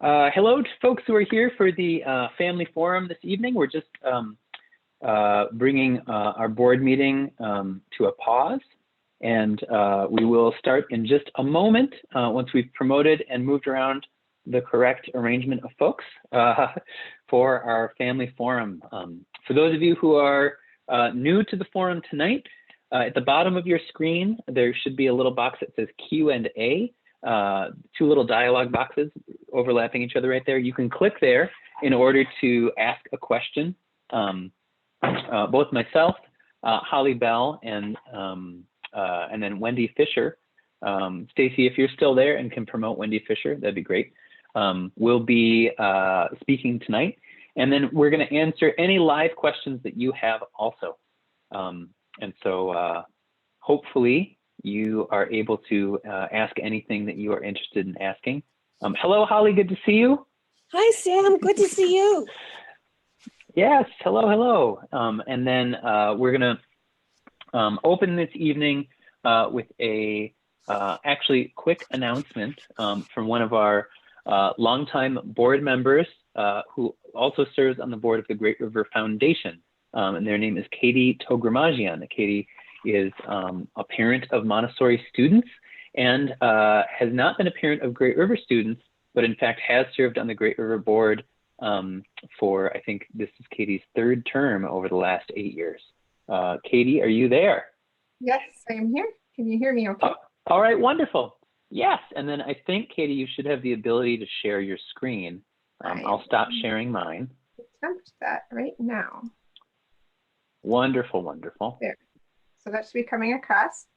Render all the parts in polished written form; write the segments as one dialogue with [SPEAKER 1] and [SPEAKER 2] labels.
[SPEAKER 1] Hello to folks who are here for the Family Forum this evening. We're just bringing our board meeting to a pause, and we will start in just a moment once we've promoted and moved around the correct arrangement of folks for our Family Forum. For those of you who are new to the forum tonight, at the bottom of your screen, there should be a little box that says Q&A. Two little dialog boxes overlapping each other right there. You can click there in order to ask a question. Both myself, Holly Bell, and then Wendy Fisher. Stacy, if you're still there and can promote Wendy Fisher, that'd be great. We'll be speaking tonight, and then we're going to answer any live questions that you have also. And so hopefully you are able to ask anything that you are interested in asking. Hello, Holly, good to see you.
[SPEAKER 2] Hi, Sam, good to see you.
[SPEAKER 1] Yes, hello, hello. And then we're gonna open this evening with a actually quick announcement from one of our longtime board members who also serves on the board of the Great River Foundation. And their name is Katie Togramagian. Katie is a parent of Montessori students and has not been a parent of Great River students, but in fact has served on the Great River board for, I think this is Katie's third term over the last 8 years. Katie, are you there?
[SPEAKER 3] Yes, I am here. Can you hear me okay?
[SPEAKER 1] All right, wonderful. Yes, and then I think, Katie, you should have the ability to share your screen. I'll stop sharing mine.
[SPEAKER 3] Attempt that right now.
[SPEAKER 1] Wonderful, wonderful.
[SPEAKER 3] There. So that should be coming across.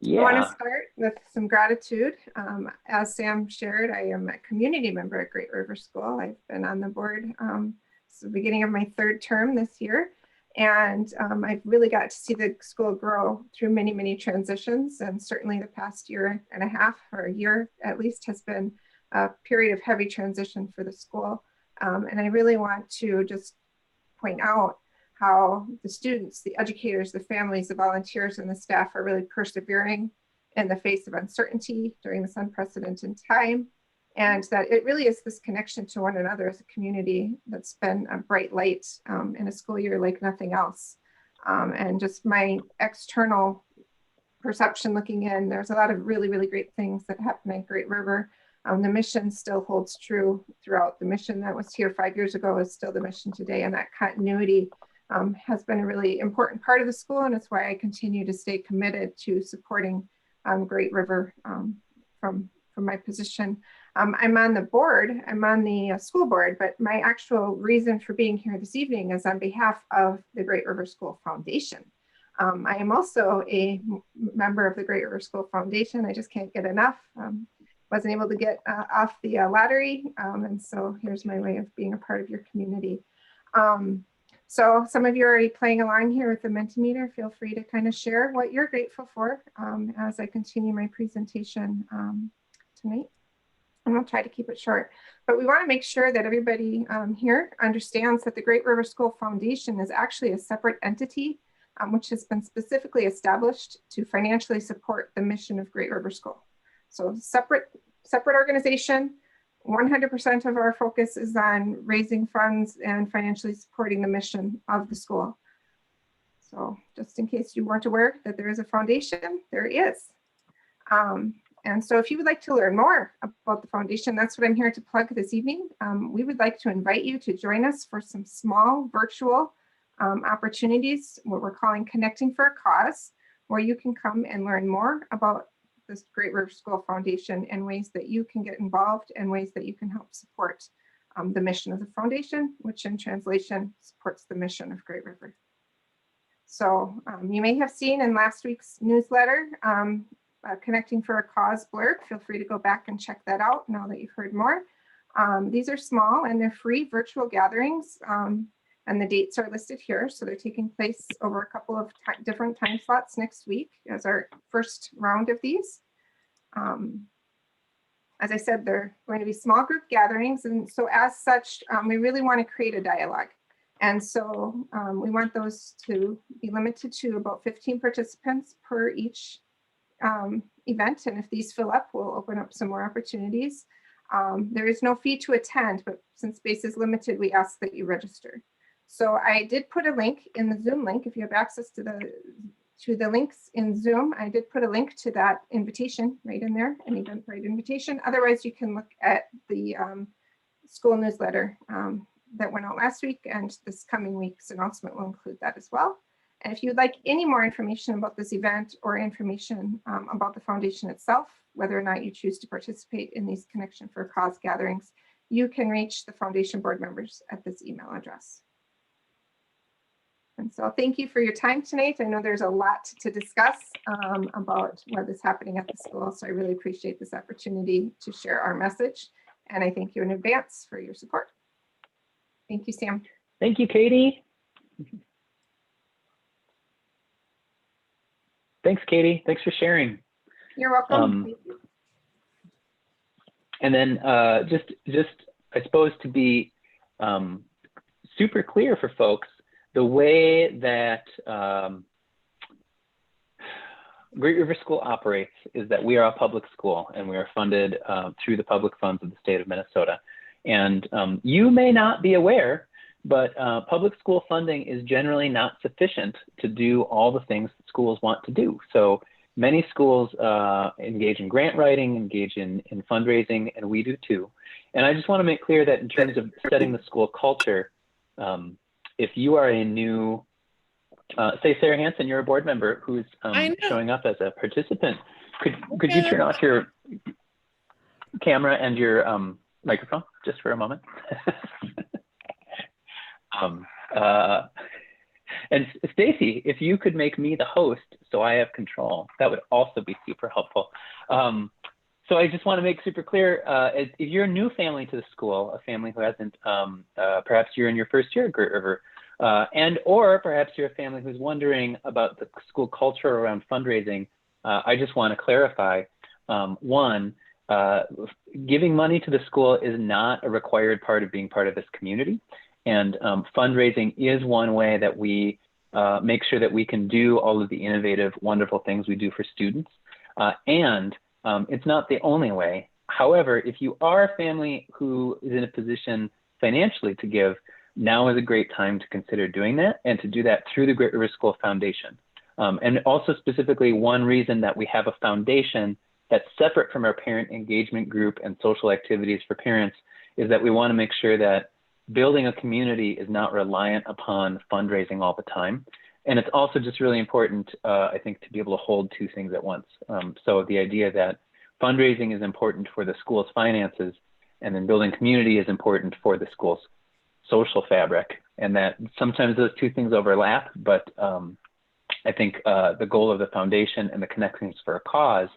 [SPEAKER 1] Yeah.
[SPEAKER 3] I want to start with some gratitude. As Sam shared, I am a community member at Great River School. I've been on the board since the beginning of my third term this year. And I've really got to see the school grow through many, many transitions. And certainly the past year and a half, or a year at least, has been a period of heavy transition for the school. And I really want to just point out how the students, the educators, the families, the volunteers, and the staff are really persevering in the face of uncertainty during this unprecedented time. And that it really is this connection to one another as a community that's been a bright light in a school year like nothing else. And just my external perception looking in, there's a lot of really, really great things that happen at Great River. The mission still holds true throughout. The mission that was here 5 years ago is still the mission today, and that continuity has been a really important part of the school, and it's why I continue to stay committed to supporting Great River from my position. I'm on the board, I'm on the school board, but my actual reason for being here this evening is on behalf of the Great River School Foundation. I am also a member of the Great River School Foundation. I just can't get enough. Wasn't able to get off the lottery, and so here's my way of being a part of your community. So some of you are already playing along here with the Mentimeter. Feel free to kind of share what you're grateful for as I continue my presentation tonight. And I'll try to keep it short, but we want to make sure that everybody here understands that the Great River School Foundation is actually a separate entity which has been specifically established to financially support the mission of Great River School. So separate organization. 100% of our focus is on raising funds and financially supporting the mission of the school. So just in case you weren't aware that there is a foundation, there is. And so if you would like to learn more about the foundation, that's what I'm here to plug this evening. We would like to invite you to join us for some small virtual opportunities, what we're calling Connecting for a Cause, where you can come and learn more about this Great River School Foundation and ways that you can get involved and ways that you can help support the mission of the foundation, which in translation supports the mission of Great River. So you may have seen in last week's newsletter, Connecting for a Cause blurb. Feel free to go back and check that out now that you've heard more. These are small and they're free virtual gatherings, and the dates are listed here. So they're taking place over a couple of different time slots next week as our first round of these. As I said, they're going to be small group gatherings. And so as such, we really want to create a dialogue. And so we want those to be limited to about 15 participants per each event. And if these fill up, we'll open up some more opportunities. There is no fee to attend, but since space is limited, we ask that you register. So I did put a link in the Zoom link. If you have access to the links in Zoom, I did put a link to that invitation right in there, an Eventbrite invitation. Otherwise, you can look at the school newsletter that went out last week, and this coming week's announcement will include that as well. And if you'd like any more information about this event or information about the foundation itself, whether or not you choose to participate in these Connection for a Cause gatherings, you can reach the foundation board members at this email address. And so thank you for your time tonight. I know there's a lot to discuss about what is happening at the school, so I really appreciate this opportunity to share our message. And I thank you in advance for your support. Thank you, Sam.
[SPEAKER 1] Thank you, Katie. Thanks, Katie. Thanks for sharing.
[SPEAKER 3] You're welcome. Thank you.
[SPEAKER 1] And then just I suppose to be super clear for folks, the way that Great River School operates is that we are a public school and we are funded through the public funds of the state of Minnesota. And you may not be aware, but public school funding is generally not sufficient to do all the things that schools want to do. So many schools engage in grant writing, engage in fundraising, and we do too. And I just want to make clear that in terms of setting the school culture, if you are a new, say Sarah Hansen, you're a board member who's showing up as a participant, could you turn off your camera and your microphone just for a moment? And Stacy, if you could make me the host so I have control, that would also be super helpful. So I just want to make super clear, if you're a new family to the school, a family who hasn't, perhaps you're in your first year at Great River, or perhaps you're a family who's wondering about the school culture around fundraising, I just want to clarify, one, giving money to the school is not a required part of being part of this community. And fundraising is one way that we make sure that we can do all of the innovative, wonderful things we do for students. And it's not the only way. However, if you are a family who is in a position financially to give, now is a great time to consider doing that and to do that through the Great River School Foundation. And also specifically, one reason that we have a foundation that's separate from our parent engagement group and social activities for parents is that we want to make sure that building a community is not reliant upon fundraising all the time. And it's also just really important, I think, to be able to hold two things at once. So the idea that fundraising is important for the school's finances, and then building community is important for the school's social fabric, and that sometimes those two things overlap, but I think the goal of the foundation and the Connections for a Cause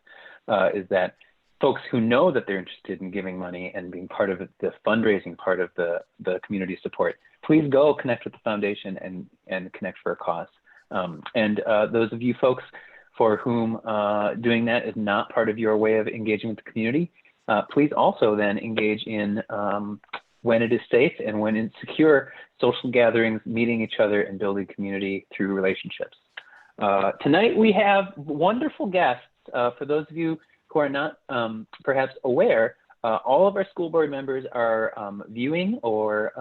[SPEAKER 1] is that folks who know that they're interested in giving money and being part of the fundraising part of the community support, please go connect with the foundation and connect for a cause. And those of you folks for whom doing that is not part of your way of engaging with the community, please also then engage in when it is safe and when it's secure social gatherings, meeting each other and building community through relationships. Tonight we have wonderful guests. For those of you who are not perhaps aware, all of our school board members are viewing or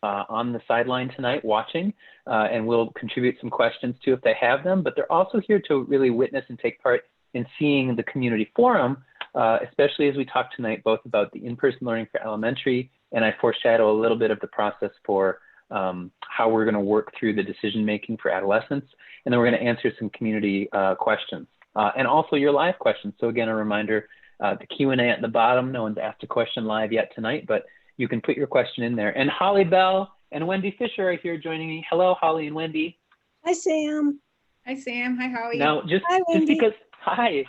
[SPEAKER 1] on the sideline tonight watching, and will contribute some questions too if they have them, but they're also here to really witness and take part in seeing the community forum, especially as we talk tonight both about the in-person learning for elementary, and I foreshadow a little bit of the process for how we're going to work through the decision making for adolescents, and then we're going to answer some community questions. And also your live questions. So again, a reminder, the Q&A at the bottom, no one's asked a question live yet tonight, but you can put your question in there. And Holly Bell and Wendy Fisher are here joining me. Hello, Holly and Wendy.
[SPEAKER 2] Hi, Sam.
[SPEAKER 4] Hi, Sam. Hi, Holly.
[SPEAKER 1] Now, just
[SPEAKER 2] Wendy.
[SPEAKER 1] because, hi.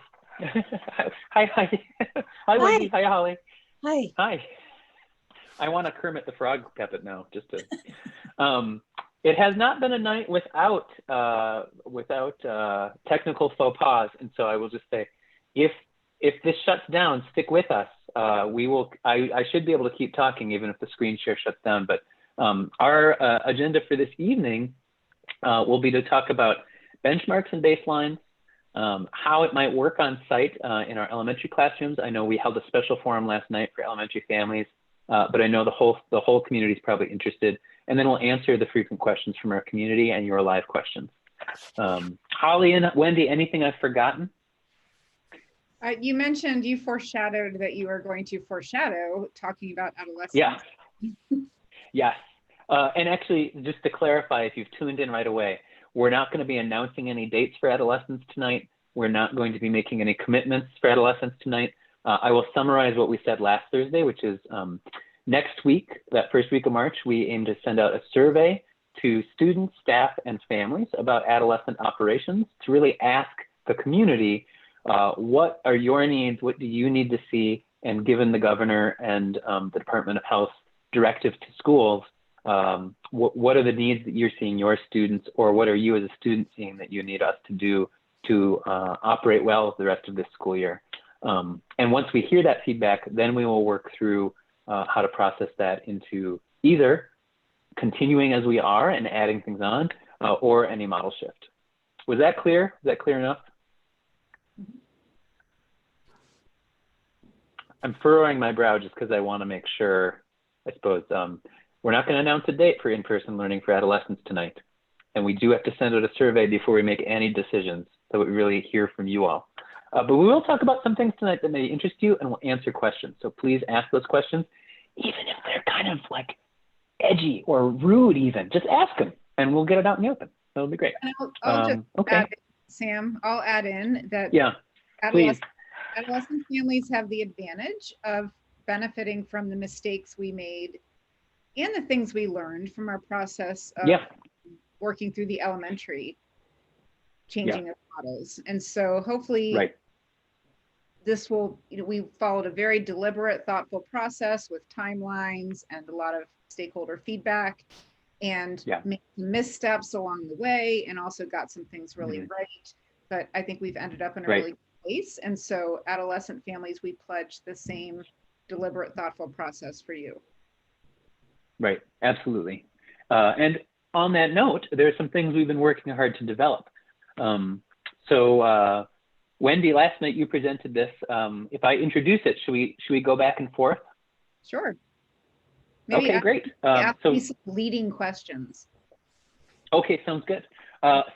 [SPEAKER 1] Hi, Wendy. Hi, Holly.
[SPEAKER 2] Hi.
[SPEAKER 1] Hi. I want a Kermit the Frog puppet now, just to. It has not been a night without technical faux pas, and so I will just say, if this shuts down, stick with us. We will. I should be able to keep talking even if the screen share shuts down. But our agenda for this evening will be to talk about benchmarks and baselines, how it might work on site in our elementary classrooms. I know we held a special forum last night for elementary families, but I know the whole community is probably interested. And then we'll answer the frequent questions from our community and your live questions. Holly and Wendy, anything I've forgotten?
[SPEAKER 4] You mentioned you foreshadowed that you are going to foreshadow talking about adolescence.
[SPEAKER 1] Yeah. Yes. And actually, just to clarify, if you've tuned in right away, we're not going to be announcing any dates for adolescents tonight. We're not going to be making any commitments for adolescents tonight. I will summarize what we said last Thursday, which is next week, that first week of March, we aim to send out a survey to students, staff, and families about adolescent operations to really ask the community, what are your needs? What do you need to see? And given the governor and the Department of Health directive to schools, what are the needs that you're seeing your students, or what are you as a student seeing that you need us to do to operate well the rest of this school year? And once we hear that feedback, then we will work through how to process that into either continuing as we are and adding things on, or any model shift. Was that clear? Is that clear enough? I'm furrowing my brow just because I want to make sure, I suppose, we're not going to announce a date for in-person learning for adolescents tonight. And we do have to send out a survey before we make any decisions, so we really hear from you all. But we will talk about some things tonight that may interest you, and we'll answer questions. So please ask those questions, even if they're kind of like edgy or rude even. Just ask them, and we'll get it out in the open. That'll be great.
[SPEAKER 4] I'll just
[SPEAKER 1] okay.
[SPEAKER 4] add, Sam, I'll add in that adolescent families have the advantage of benefiting from the mistakes we made and the things we learned from our process of working through the elementary changing of models. And so hopefully this will, we followed a very deliberate, thoughtful process with timelines and a lot of stakeholder feedback, and made some missteps along the way, and also got some things really right. But I think we've ended up in a really good place. And so adolescent families, we pledge the same deliberate, thoughtful process for you.
[SPEAKER 1] Right, absolutely. And on that note, there's some things we've been working hard to develop. Wendy, last night you presented this. If I introduce it, should we go back and forth?
[SPEAKER 4] Sure. Maybe
[SPEAKER 1] okay, great.
[SPEAKER 4] Ask me some leading questions.
[SPEAKER 1] Okay, sounds good.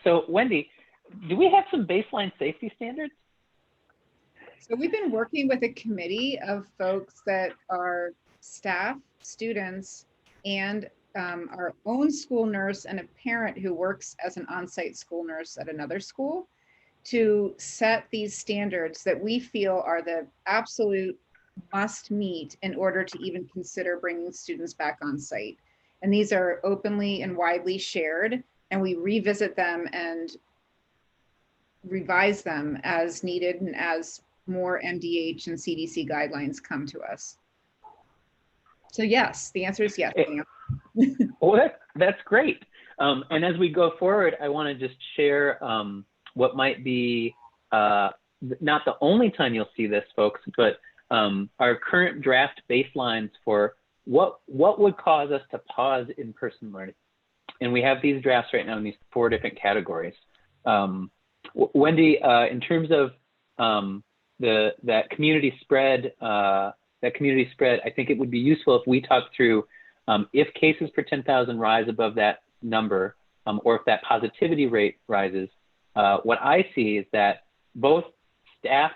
[SPEAKER 1] So Wendy, do we have some baseline safety standards?
[SPEAKER 4] So we've been working with a committee of folks that are staff, students, and our own school nurse and a parent who works as an on-site school nurse at another school to set these standards that we feel are the absolute must meet in order to even consider bringing students back on site. And these are openly and widely shared, and we revisit them and revise them as needed and as more MDH and CDC guidelines come to us. So yes, the answer is yes.
[SPEAKER 1] Well, that's great. And as we go forward, I want to just share what might be not the only time you'll see this, folks, but our current draft baselines for what would cause us to pause in-person learning. And we have these drafts right now in these 4 different categories. Wendy, in terms of that community spread, I think it would be useful if we talk through if cases per 10,000 rise above that number, or if that positivity rate rises. What I see is that both staff,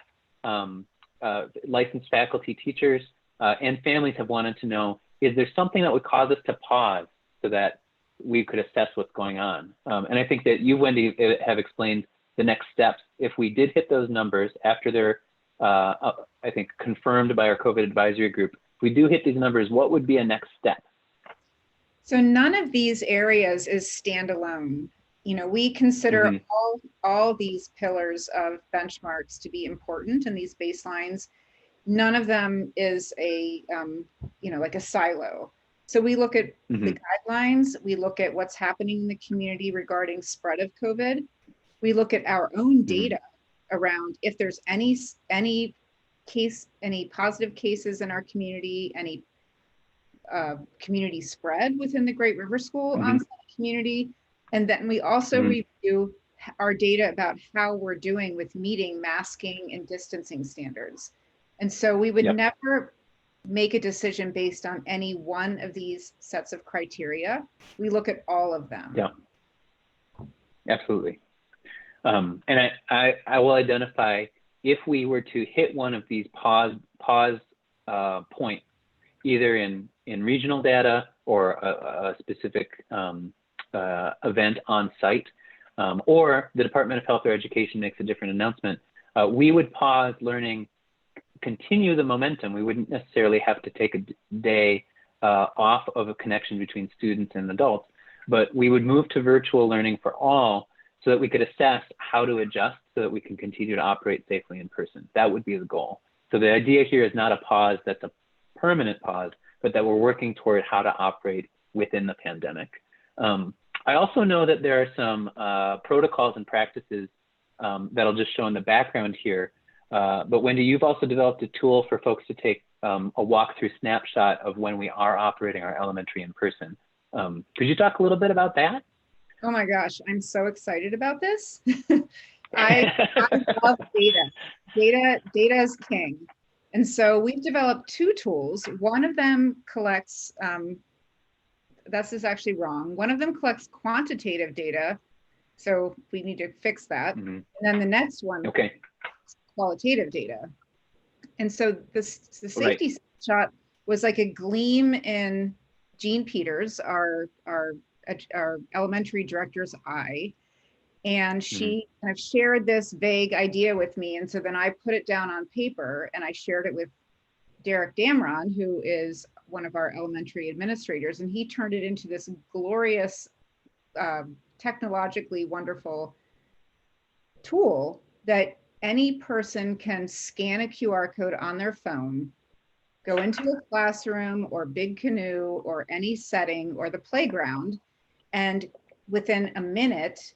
[SPEAKER 1] licensed faculty, teachers, and families have wanted to know, is there something that would cause us to pause so that we could assess what's going on? And I think that you, Wendy, have explained the next steps. If we did hit those numbers after they're, I think, confirmed by our COVID advisory group, if we do hit these numbers, what would be a next step?
[SPEAKER 4] So none of these areas is standalone. You know, we consider all these pillars of benchmarks to be important, and these baselines, none of them is a, like a silo. So we look at the guidelines, we look at what's happening in the community regarding spread of COVID. We look at our own data around if there's any positive cases in our community, any community spread within the Great River School on-site community. And then we also review our data about how we're doing with meeting masking and distancing standards. And so we would never make a decision based on any one of these sets of criteria. We look at all of them.
[SPEAKER 1] Yeah, absolutely. And I will identify if we were to hit one of these pause points, either in regional data or a specific event on site, or the Department of Health or Education makes a different announcement, we would pause learning, continue the momentum. We wouldn't necessarily have to take a day off of a connection between students and adults, but we would move to virtual learning for all so that we could assess how to adjust so that we can continue to operate safely in person. That would be the goal. So the idea here is not a pause that's a permanent pause, but that we're working toward how to operate within the pandemic. I also know that there are some protocols and practices that I'll just show in the background here. But Wendy, you've also developed a tool for folks to take a walkthrough snapshot of when we are operating our elementary in person. Could you talk a little bit about that?
[SPEAKER 4] Oh my gosh, I'm so excited about this. I love data. Data is king. And so we've developed two tools. One of them collects, this is actually wrong. One of them collects quantitative data. So we need to fix that. And then the next one, qualitative data. And so the safety snapshot was like a gleam in Jean Peters, our elementary director's eye. And she kind of shared this vague idea with me. And so then I put it down on paper and I shared it with Derek Damron, who is one of our elementary administrators. And he turned it into this glorious, technologically wonderful tool that any person can scan a QR code on their phone, go into a classroom or Big Canoe or any setting or the playground, and within a minute,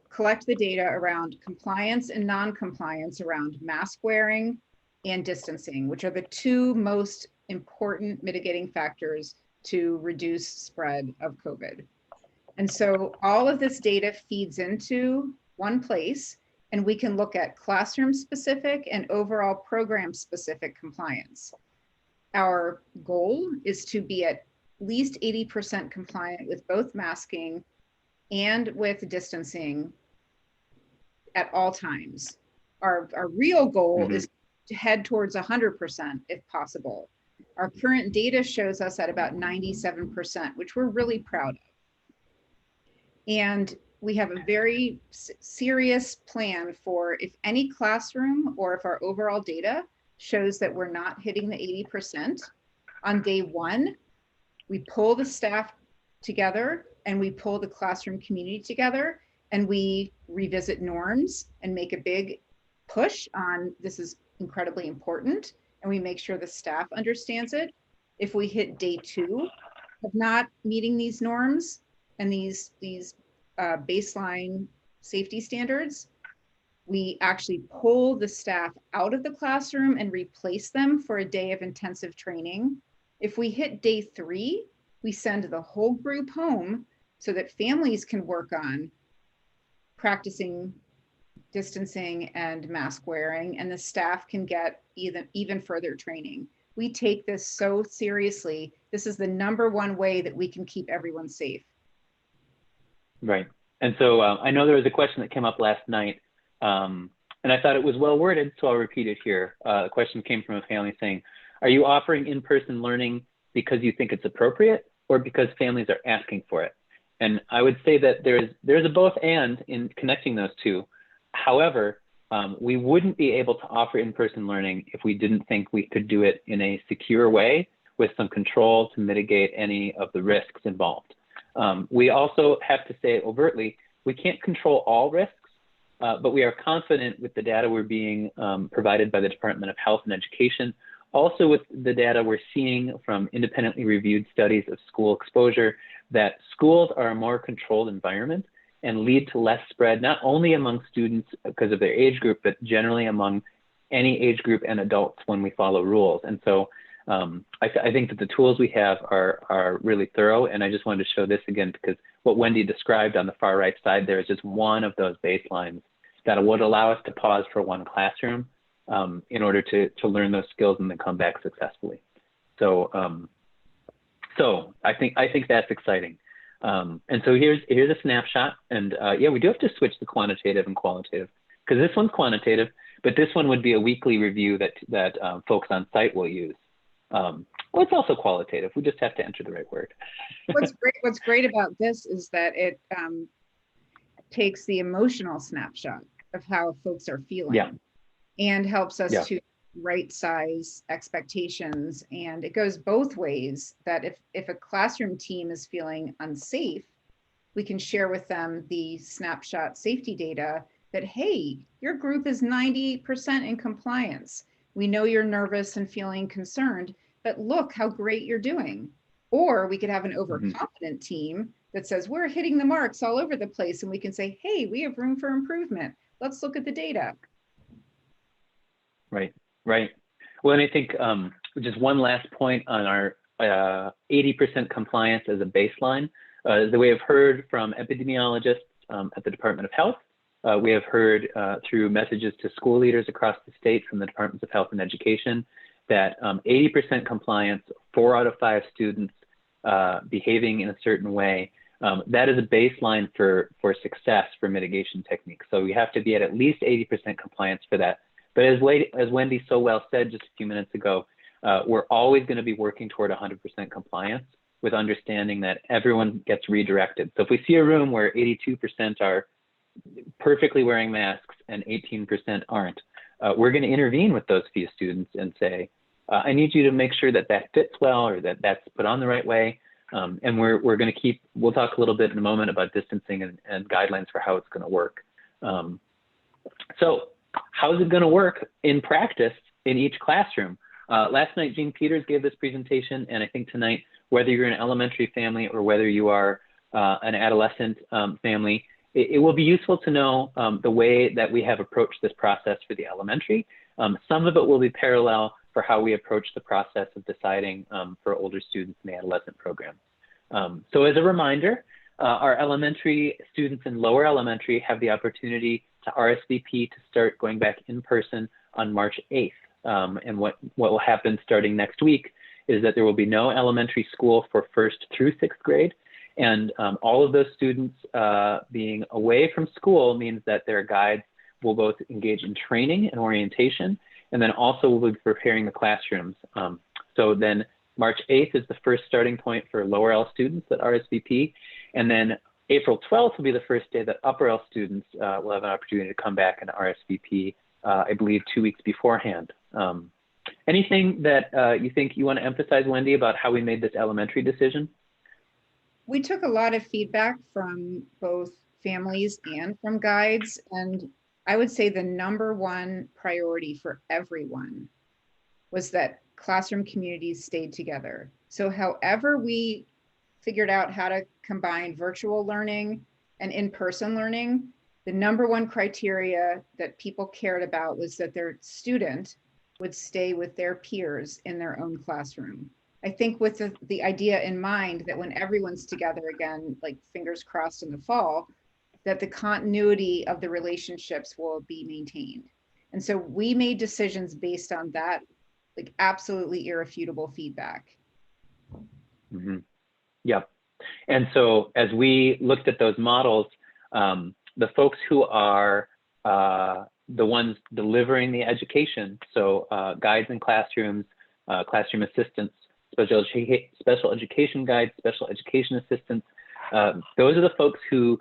[SPEAKER 4] collect the data around compliance and non-compliance around mask wearing and distancing, which are the two most important mitigating factors to reduce spread of COVID. And so all of this data feeds into one place, and we can look at classroom specific and overall program specific compliance. Our goal is to be at least 80% compliant with both masking and with distancing at all times. Our real goal is to head towards 100% if possible. Our current data shows us at about 97%, which we're really proud of. And we have a very serious plan for if any classroom or if our overall data shows that we're not hitting the 80%, on day one, we pull the staff together and we pull the classroom community together and we revisit norms and make a big push on this is incredibly important, and we make sure the staff understands it. If we hit day two of not meeting these norms and these baseline safety standards, we actually pull the staff out of the classroom and replace them for a day of intensive training. If we hit day three, we send the whole group home so that families can work on practicing distancing and mask wearing, and the staff can get even further training. We take this so seriously. This is the #1 way that we can keep everyone safe.
[SPEAKER 1] Right. And so I know there was a question that came up last night, and I thought it was well worded, so I'll repeat it here. A question came from a family saying, are you offering in-person learning because you think it's appropriate or because families are asking for it? And I would say that there's a both and in connecting those two. However, we wouldn't be able to offer in-person learning if we didn't think we could do it in a secure way with some control to mitigate any of the risks involved. We also have to say overtly, we can't control all risks, but we are confident with the data we're being provided by the Department of Health and Education, also with the data we're seeing from independently reviewed studies of school exposure, that schools are a more controlled environment and lead to less spread, not only among students because of their age group, but generally among any age group and adults when we follow rules. And so I think that the tools we have are really thorough, and I just wanted to show this again because what Wendy described on the far right side there is just one of those baselines that would allow us to pause for one classroom in order to learn those skills and then come back successfully. So I think that's exciting. And so here's a snapshot, and yeah, we do have to switch the quantitative and qualitative because this one's quantitative, but this one would be a weekly review that folks on site will use. Well, it's also qualitative. We just have to enter the right word.
[SPEAKER 4] What's great about this is that it takes the emotional snapshot of how folks are feeling,
[SPEAKER 1] yeah,
[SPEAKER 4] and helps us
[SPEAKER 1] yeah,
[SPEAKER 4] to right size expectations. And it goes both ways, that if a classroom team is feeling unsafe, we can share with them the snapshot safety data that, hey, your group is 90% in compliance. We know you're nervous and feeling concerned, but look how great you're doing. Or we could have an overconfident team that says, we're hitting the marks all over the place. And we can say, hey, we have room for improvement. Let's look at the data.
[SPEAKER 1] right, right. Well, and I think just one last point on our 80% compliance as a baseline. The way I've heard from epidemiologists at the Department of Health, we have heard through messages to school leaders across the state from the Departments of Health and Education that 80% compliance, 4 out of 5 students behaving in a certain way, that is a baseline for success for mitigation techniques. So we have to be at least 80% compliance for that. But as Wendy so well said just a few minutes ago, we're always going to be working toward 100% compliance with understanding that everyone gets redirected. So if we see a room where 82% are perfectly wearing masks and 18% aren't, we're going to intervene with those few students and say, I need you to make sure that that fits well or that that's put on the right way. And we're going to keep, we'll talk a little bit in a moment about distancing and guidelines for how it's going to work. So how is it going to work in practice in each classroom? Last night, Jean Peters gave this presentation, and I think tonight, whether you're an elementary family or whether you are an adolescent family, it will be useful to know the way that we have approached this process for the elementary. Some of it will be parallel for how we approach the process of deciding for older students in the adolescent program. So as a reminder, our elementary students in lower elementary have the opportunity to RSVP to start going back in person on March 8th. And what will happen starting next week is that there will be no elementary school for 1st through 6th grade. And all of those students being away from school means that their guides will both engage in training and orientation, and then also will be preparing the classrooms. So then March 8th is the first starting point for lower L students at RSVP. And then April 12th will be the first day that upper L students will have an opportunity to come back and RSVP, I believe 2 weeks beforehand. Anything that you think you want to emphasize, Wendy, about how we made this elementary decision?
[SPEAKER 4] We took a lot of feedback from both families and from guides, and I would say the #1 priority for everyone was that classroom communities stayed together. So however we figured out how to combine virtual learning and in-person learning, the #1 criteria that people cared about was that their student would stay with their peers in their own classroom. I think with the idea in mind that when everyone's together again, like fingers crossed in the fall, that the continuity of the relationships will be maintained. And so we made decisions based on that, like absolutely irrefutable feedback.
[SPEAKER 1] Mm-hmm. Yep. And so as we looked at those models, the folks who are the ones delivering the education, so guides in classrooms, classroom assistants, special education guides, special education assistants, those are the folks who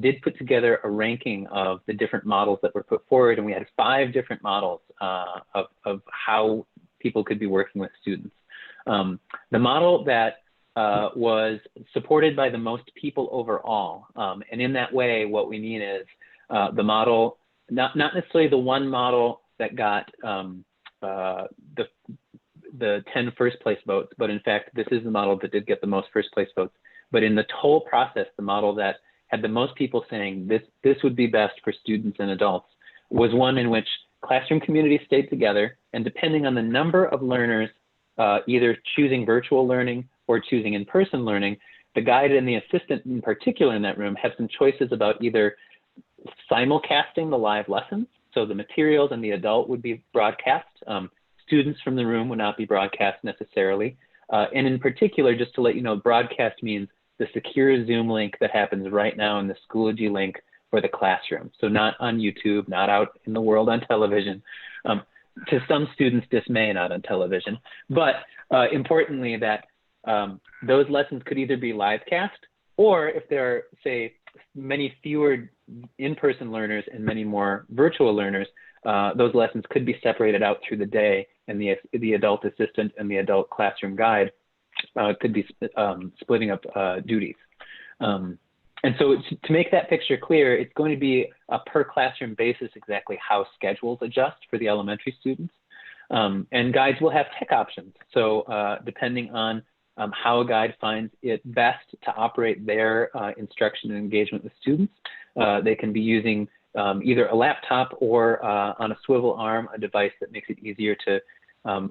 [SPEAKER 1] did put together a ranking of the different models that were put forward, and we had 5 different models of how people could be working with students. The model that was supported by the most people overall, and in that way, what we mean is the model, not necessarily the one model that got the 10 first place votes, but in fact, this is the model that did get the most first place votes. But in the whole process, the model that had the most people saying this would be best for students and adults was one in which classroom communities stayed together, and depending on the number of learners either choosing virtual learning or choosing in-person learning, the guide and the assistant in particular in that room have some choices about either simulcasting the live lessons, so the materials and the adult would be broadcast. Students from the room would not be broadcast necessarily. And in particular, just to let you know, broadcast means the secure Zoom link that happens right now in the Schoology link for the classroom. So not on YouTube, not out in the world on television. To some students' dismay, not on television. But importantly, that those lessons could either be live cast, or if there are, say, many fewer in-person learners and many more virtual learners, those lessons could be separated out through the day, and the adult assistant and the adult classroom guide could be splitting up duties. And so to make that picture clear, it's going to be a per classroom basis exactly how schedules adjust for the elementary students. And guides will have tech options. So depending on how a guide finds it best to operate their instruction and engagement with students, they can be using either a laptop or on a swivel arm, a device that makes it easier to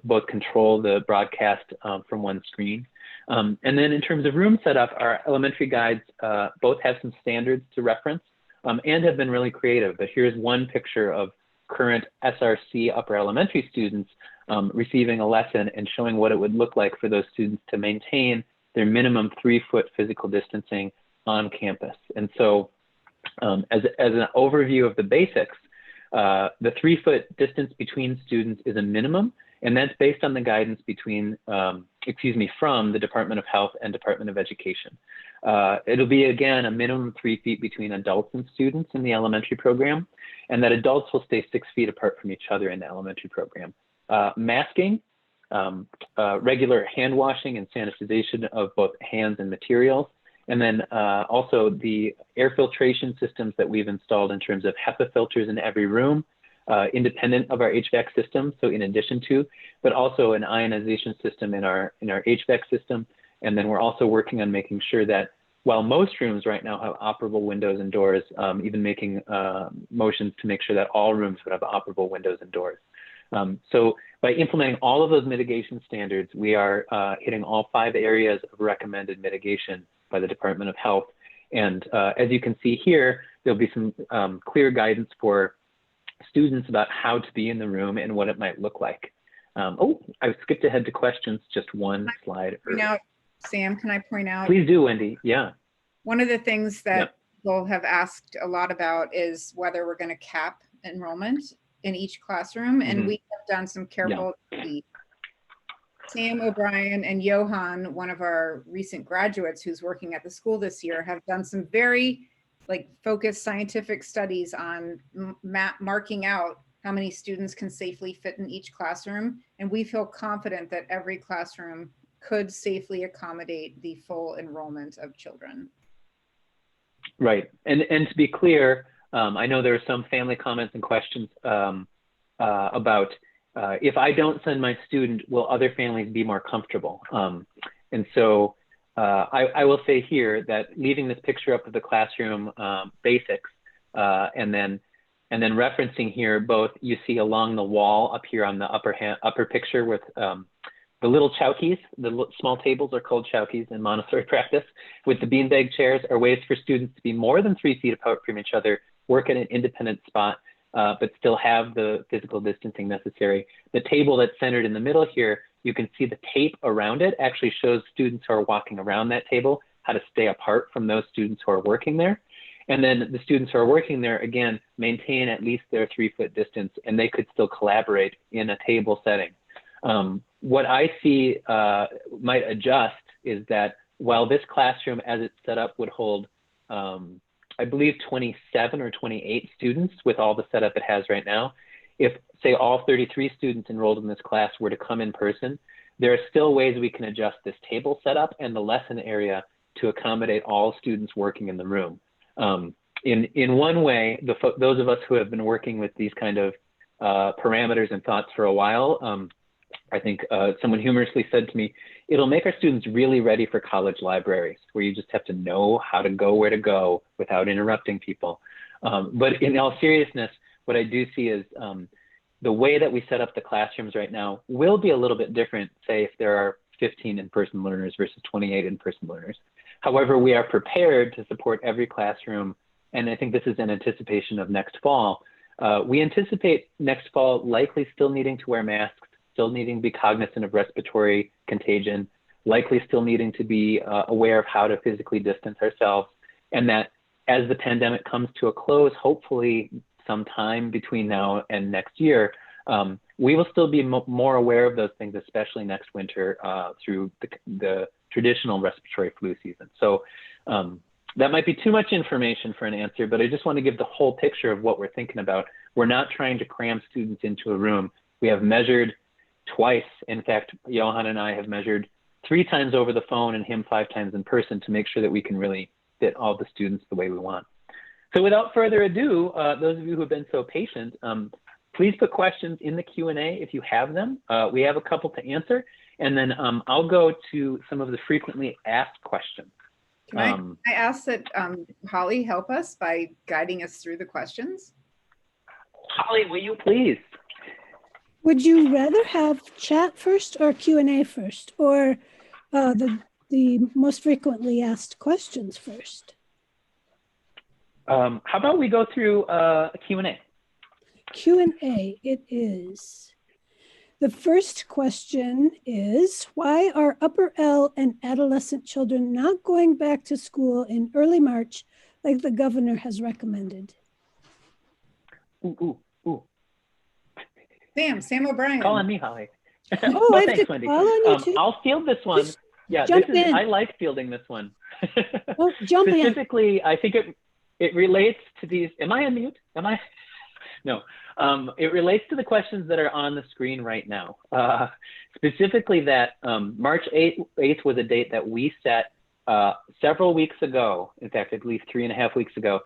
[SPEAKER 1] both control the broadcast from one screen. And then in terms of room setup, our elementary guides both have some standards to reference and have been really creative. But here's one picture of current SRC upper elementary students receiving a lesson and showing what it would look like for those students to maintain their minimum 3-foot physical distancing on campus. And so as an overview of the basics, the 3-foot distance between students is a minimum, and that's based on the guidance from the Department of Health and Department of Education. It'll be, again, a minimum 3 feet between adults and students in the elementary program, and that adults will stay 6 feet apart from each other in the elementary program. Masking, regular hand washing and sanitization of both hands and materials, and then also the air filtration systems that we've installed in terms of HEPA filters in every room, independent of our HVAC system, so in addition to, but also an ionization system in our HVAC system. And then we're also working on making sure that while most rooms right now have operable windows and doors, even making motions to make sure that all rooms would have operable windows and doors. So by implementing all of those mitigation standards, we are hitting all 5 areas of recommended mitigation by the Department of Health. And as you can see here, there'll be some clear guidance for students about how to be in the room and what it might look like. Oh, I skipped ahead to questions, just one slide.
[SPEAKER 4] Now, Sam, can I point out?
[SPEAKER 1] Please do, Wendy, yeah.
[SPEAKER 4] One of the things that people have asked a lot about is whether we're going to cap enrollment in each classroom. And we have done some careful Sam O'Brien and Johan, one of our recent graduates who's working at the school this year, have done some very focused scientific studies on marking out how many students can safely fit in each classroom. And we feel confident that every classroom could safely accommodate the full enrollment of children.
[SPEAKER 1] Right, and to be clear, I know there are some family comments and questions about if I don't send my student, will other families be more comfortable? And so I will say here that leaving this picture up of the classroom basics and then referencing here both, you see along the wall up here on the upper picture with the little chowkies, the small tables are called chowkies in Montessori practice, with the beanbag chairs are ways for students to be more than 3 feet apart from each other, work at an independent spot, but still have the physical distancing necessary. The table that's centered in the middle here, you can see the tape around it actually shows students who are walking around that table how to stay apart from those students who are working there. And then the students who are working there, again, maintain at least their 3-foot distance, and they could still collaborate in a table setting. What I see might adjust is that while this classroom as it's set up would hold, I believe 27 or 28 students with all the setup it has right now, if say all 33 students enrolled in this class were to come in person, there are still ways we can adjust this table setup and the lesson area to accommodate all students working in the room. In one way, those of us who have been working with these kind of parameters and thoughts for a while, I think someone humorously said to me, it'll make our students really ready for college libraries, where you just have to know how to go where to go without interrupting people. But in all seriousness, what I do see is the way that we set up the classrooms right now will be a little bit different, say if there are 15 in-person learners versus 28 in-person learners. However, we are prepared to support every classroom, and I think this is in anticipation of next fall. We anticipate next fall likely still needing to wear masks, still needing to be cognizant of respiratory contagion, likely still needing to be aware of how to physically distance ourselves, and that as the pandemic comes to a close, hopefully sometime between now and next year, we will still be more aware of those things, especially next winter through the traditional respiratory flu season. So that might be too much information for an answer, but I just want to give the whole picture of what we're thinking about. We're not trying to cram students into a room. We have measured twice. In fact, Johan and I have measured 3 times over the phone and him 5 times in person to make sure that we can really fit all the students the way we want. So without further ado, those of you who have been so patient, please put questions in the Q&A if you have them. We have a couple to answer, and then I'll go to some of the frequently asked questions.
[SPEAKER 4] Can I ask that Holly help us by guiding us through the questions?
[SPEAKER 1] Holly, will you please?
[SPEAKER 2] Would you rather have chat first or Q&A first, or the most frequently asked questions first?
[SPEAKER 1] How about we go through a Q&A?
[SPEAKER 2] Q&A it is. The first question is, why are upper L and adolescent children not going back to school in early March like the governor has recommended?
[SPEAKER 1] Ooh.
[SPEAKER 4] Sam O'Brien.
[SPEAKER 1] Call on me, Holly.
[SPEAKER 2] Oh, I have
[SPEAKER 1] thanks,
[SPEAKER 2] to
[SPEAKER 1] Wendy.
[SPEAKER 2] call on you too.
[SPEAKER 1] I'll field this one.
[SPEAKER 2] Just
[SPEAKER 1] yeah,
[SPEAKER 2] jump in.
[SPEAKER 1] I like fielding this one.
[SPEAKER 2] Oh, jump in.
[SPEAKER 1] Specifically, I think it relates to these. Am I on mute? Am I? No. It relates to the questions that are on the screen right now. Specifically that March 8th was a date that we set several weeks ago, in fact, I believe 3.5 weeks ago,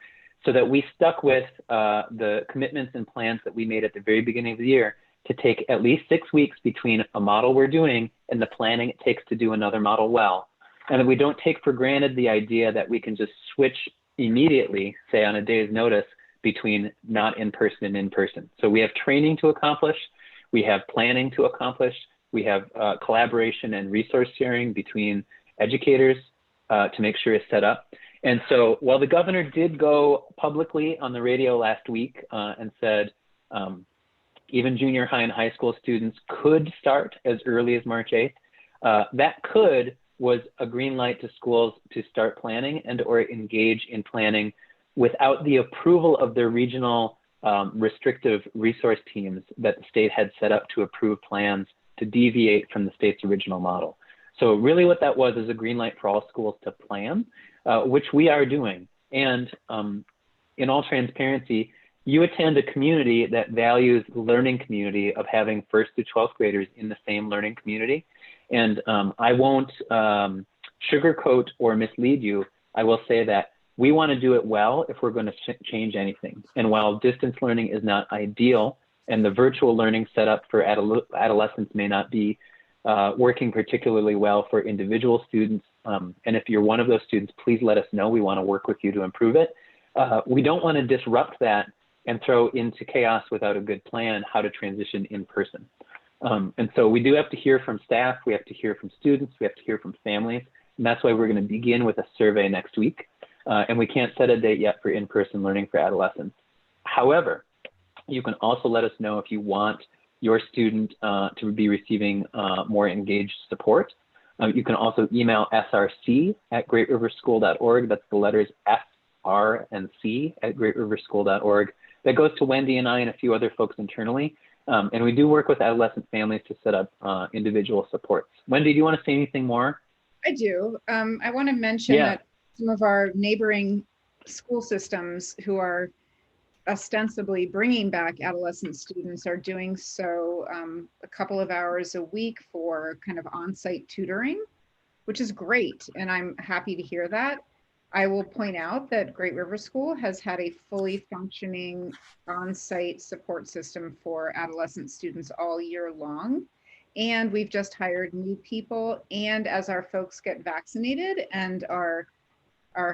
[SPEAKER 1] so that we stuck with the commitments and plans that we made at the very beginning of the year to take at least 6 weeks between a model we're doing and the planning it takes to do another model well. And that we don't take for granted the idea that we can just switch immediately, say on a day's notice, between not in-person and in-person. So we have training to accomplish, we have planning to accomplish, we have collaboration and resource sharing between educators to make sure it's set up. And so while the governor did go publicly on the radio last week and said even junior high and high school students could start as early as March 8th, that could was a green light to schools to start planning and or engage in planning without the approval of their regional restrictive resource teams that the state had set up to approve plans to deviate from the state's original model. So really what that was is a green light for all schools to plan, which we are doing. And in all transparency, you attend a community that values the learning community of having 1st to 12th graders in the same learning community. And I won't sugarcoat or mislead you. I will say that we want to do it well if we're going to change anything. And while distance learning is not ideal and the virtual learning setup for adolescents may not be working particularly well for individual students, and if you're one of those students, please let us know. We want to work with you to improve it. We don't want to disrupt that and throw into chaos without a good plan how to transition in person. And so we do have to hear from staff, we have to hear from students, we have to hear from families, and that's why we're going to begin with a survey next week. And we can't set a date yet for in-person learning for adolescents. However, you can also let us know if you want your student to be receiving more engaged support. You can also email src@greatriverschool.org. That's the letters SR and C at greatriverschool.org. That goes to Wendy and I and a few other folks internally. And we do work with adolescent families to set up individual supports. Wendy, do you want to say anything more?
[SPEAKER 4] I do. I want to mention that some of our neighboring school systems who are ostensibly bringing back adolescent students are doing so a couple of hours a week for kind of on-site tutoring, which is great. And I'm happy to hear that. I will point out that Great River School has had a fully functioning on-site support system for adolescent students all year long. And we've just hired new people. And as our folks get vaccinated and are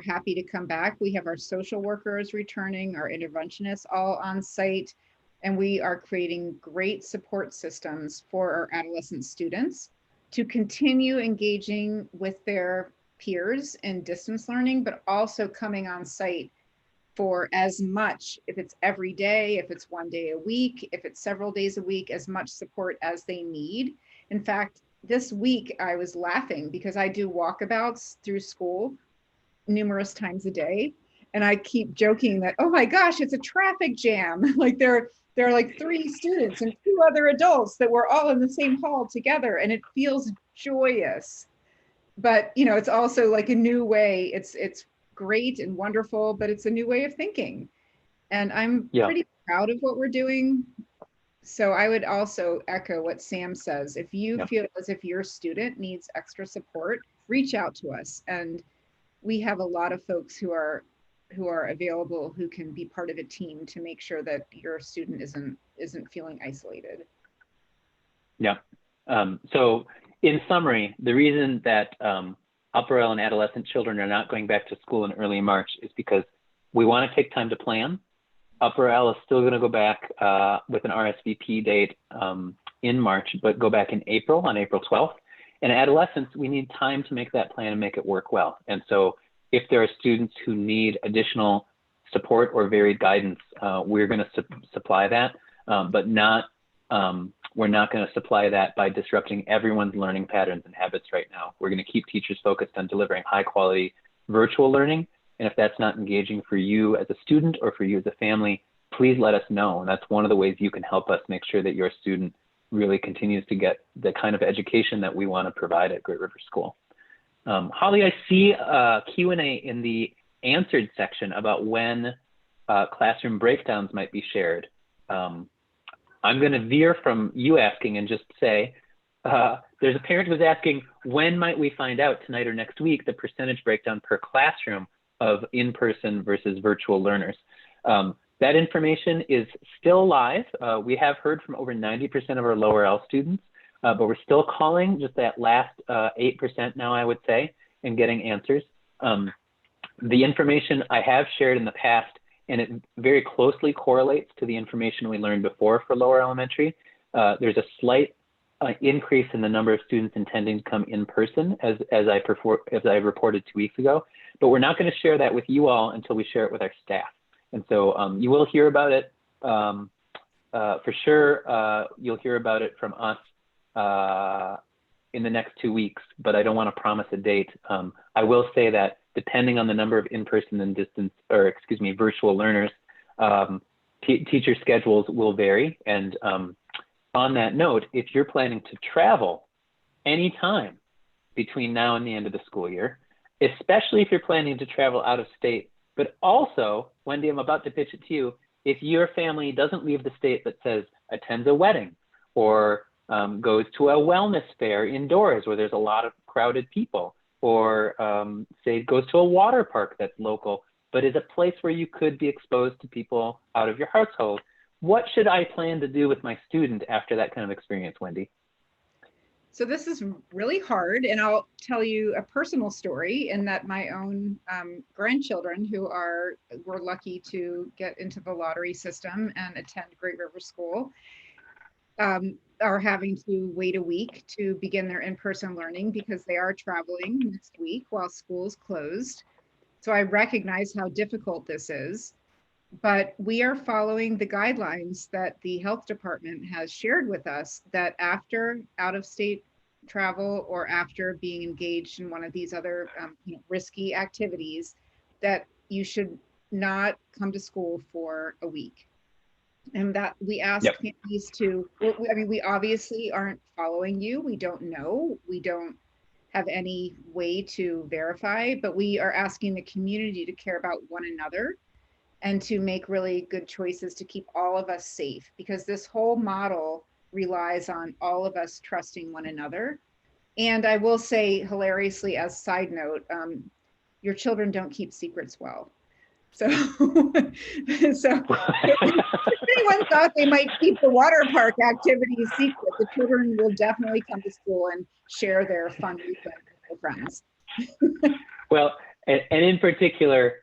[SPEAKER 4] happy to come back, we have our social workers returning, our interventionists all on site. And we are creating great support systems for our adolescent students to continue engaging with their peers in distance learning, but also coming on site for as much, if it's every day, if it's one day a week, if it's several days a week, as much support as they need. In fact, this week I was laughing because I do walkabouts through school numerous times a day. And I keep joking that, oh my gosh, it's a traffic jam. Like there are like 3 students and 2 other adults that were all in the same hall together, and it feels joyous. But you know, it's also like a new way. It's great and wonderful, but it's a new way of thinking. And I'm pretty proud of what we're doing. So I would also echo what Sam says. If you feel as if your student needs extra support, reach out to us. And we have a lot of folks who are available, who can be part of a team to make sure that your student isn't feeling isolated.
[SPEAKER 1] Yeah. So in summary, the reason that Upper L and adolescent children are not going back to school in early March is because we want to take time to plan. Upper L is still going to go back with an RSVP date in March, but go back in April, on April 12th. And adolescents, we need time to make that plan and make it work well. And so if there are students who need additional support or varied guidance, we're going to supply that, but we're not going to supply that by disrupting everyone's learning patterns and habits right now. We're going to keep teachers focused on delivering high quality virtual learning. And if that's not engaging for you as a student or for you as a family, please let us know. And that's one of the ways you can help us make sure that your student really continues to get the kind of education that we want to provide at Great River School. Holly, I see a Q&A in the answered section about when classroom breakdowns might be shared. I'm going to veer from you asking and just say, there's a parent who's asking, when might we find out, tonight or next week, the percentage breakdown per classroom of in-person versus virtual learners? That information is still live. We have heard from over 90% of our lower L students, but we're still calling just that last 8% now, I would say, and getting answers. The information I have shared in the past, and it very closely correlates to the information we learned before for lower elementary. There's a slight increase in the number of students intending to come in person as I reported 2 weeks ago, but we're not going to share that with you all until we share it with our staff. And so you will hear about it for sure. You'll hear about it from us in the next 2 weeks, but I don't want to promise a date. I will say that depending on the number of in-person and virtual learners, teacher schedules will vary. And on that note, if you're planning to travel anytime between now and the end of the school year, especially if you're planning to travel out of state, but also, Wendy, I'm about to pitch it to you, if your family doesn't leave the state but says attends a wedding or goes to a wellness fair indoors where there's a lot of crowded people, or say goes to a water park that's local, but is a place where you could be exposed to people out of your household, what should I plan to do with my student after that kind of experience, Wendy?
[SPEAKER 4] So this is really hard, and I'll tell you a personal story in that my own grandchildren were lucky to get into the lottery system and attend Great River School, are having to wait a week to begin their in-person learning because they are traveling next week while school is closed. So I recognize how difficult this is, but we are following the guidelines that the health department has shared with us, that after out-of-state travel or after being engaged in one of these other risky activities, that you should not come to school for a week. And that we ask families to, we obviously aren't following you. We don't know. We don't have any way to verify, but we are asking the community to care about one another and to make really good choices to keep all of us safe, because this whole model relies on all of us trusting one another. And I will say, hilariously, as a side note, your children don't keep secrets well. So, if anyone thought they might keep the water park activities secret, the children will definitely come to school and share their fun weekend with their friends.
[SPEAKER 1] Well, and in particular,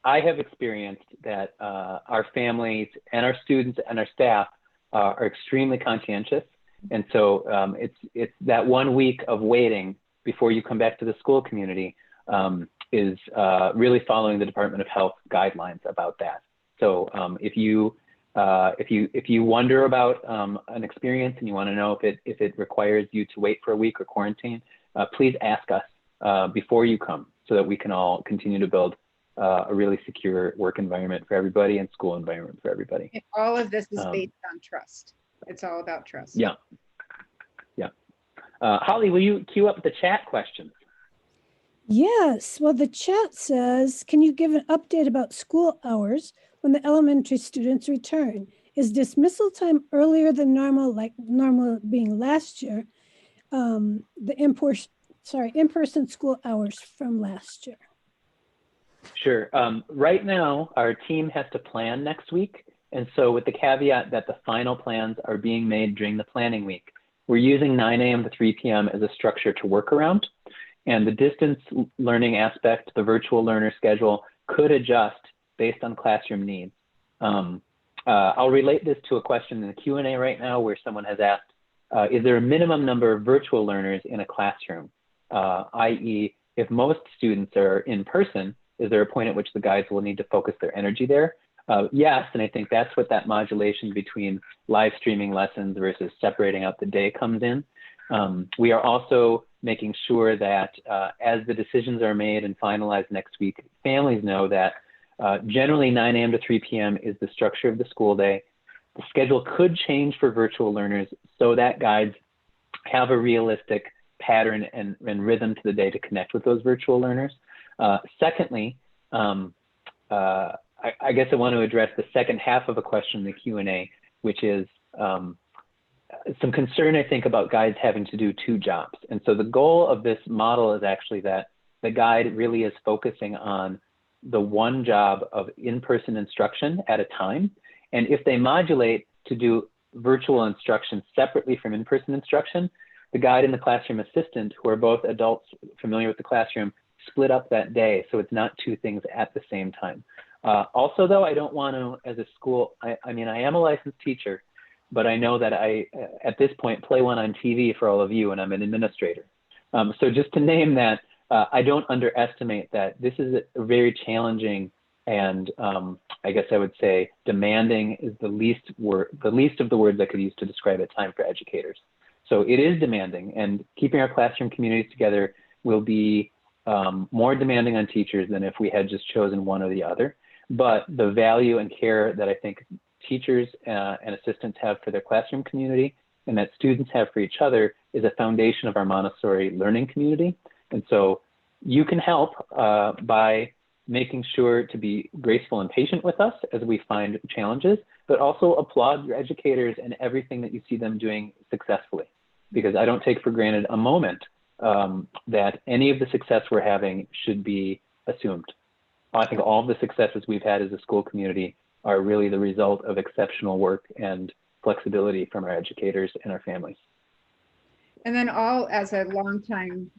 [SPEAKER 1] I have experienced that our families and our students and our staff are extremely conscientious. And so it's that 1 week of waiting before you come back to the school community is really following the Department of Health guidelines about that. So if you wonder about an experience and you want to know if it requires you to wait for a week or quarantine, please ask us before you come so that we can all continue to build a really secure work environment for everybody and school environment for everybody.
[SPEAKER 4] And all of this is based on trust. It's all about trust.
[SPEAKER 1] Yeah. Yeah. Holly, will you queue up the chat questions?
[SPEAKER 2] Yes. Well, the chat says, can you give an update about school hours when the elementary students return? Is dismissal time earlier than normal, like normal being last year? The in-person school hours from last year.
[SPEAKER 1] Sure. Right now, our team has to plan next week. And so with the caveat that the final plans are being made during the planning week, we're using 9 a.m. to 3 p.m. as a structure to work around. And the distance learning aspect, the virtual learner schedule could adjust based on classroom needs. I'll relate this to a question in the Q&A right now where someone has asked, is there a minimum number of virtual learners in a classroom? I.e., if most students are in person, is there a point at which the guides will need to focus their energy there? Yes, and I think that's what that modulation between live streaming lessons versus separating out the day comes in. We are also making sure that as the decisions are made and finalized next week, families know that generally 9 a.m. to 3 p.m. is the structure of the school day. The schedule could change for virtual learners so that guides have a realistic pattern and rhythm to the day to connect with those virtual learners. Secondly, I guess I want to address the second half of a question in the Q&A, which is some concern, I think, about guides having to do 2 jobs. And so the goal of this model is actually that the guide really is focusing on the one job of in-person instruction at a time. And if they modulate to do virtual instruction separately from in-person instruction, the guide and the classroom assistant, who are both adults familiar with the classroom, split up that day. So it's not 2 things at the same time. Also, though, I don't want to, as a school, I mean, I am a licensed teacher, but I know that I, at this point, play one on TV for all of you, and I'm an administrator. So just to name that, I don't underestimate that this is a very challenging and I guess I would say demanding is the least of the words I could use to describe it time for educators. So it is demanding, and keeping our classroom communities together will be more demanding on teachers than if we had just chosen one or the other. But the value and care that I think teachers and assistants have for their classroom community and that students have for each other is a foundation of our Montessori learning community. And so you can help by making sure to be graceful and patient with us as we find challenges, but also applaud your educators and everything that you see them doing successfully. Because I don't take for granted a moment that any of the success we're having should be assumed. I think all of the successes we've had as a school community are really the result of exceptional work and flexibility from our educators and our families.
[SPEAKER 4] And then as a longtime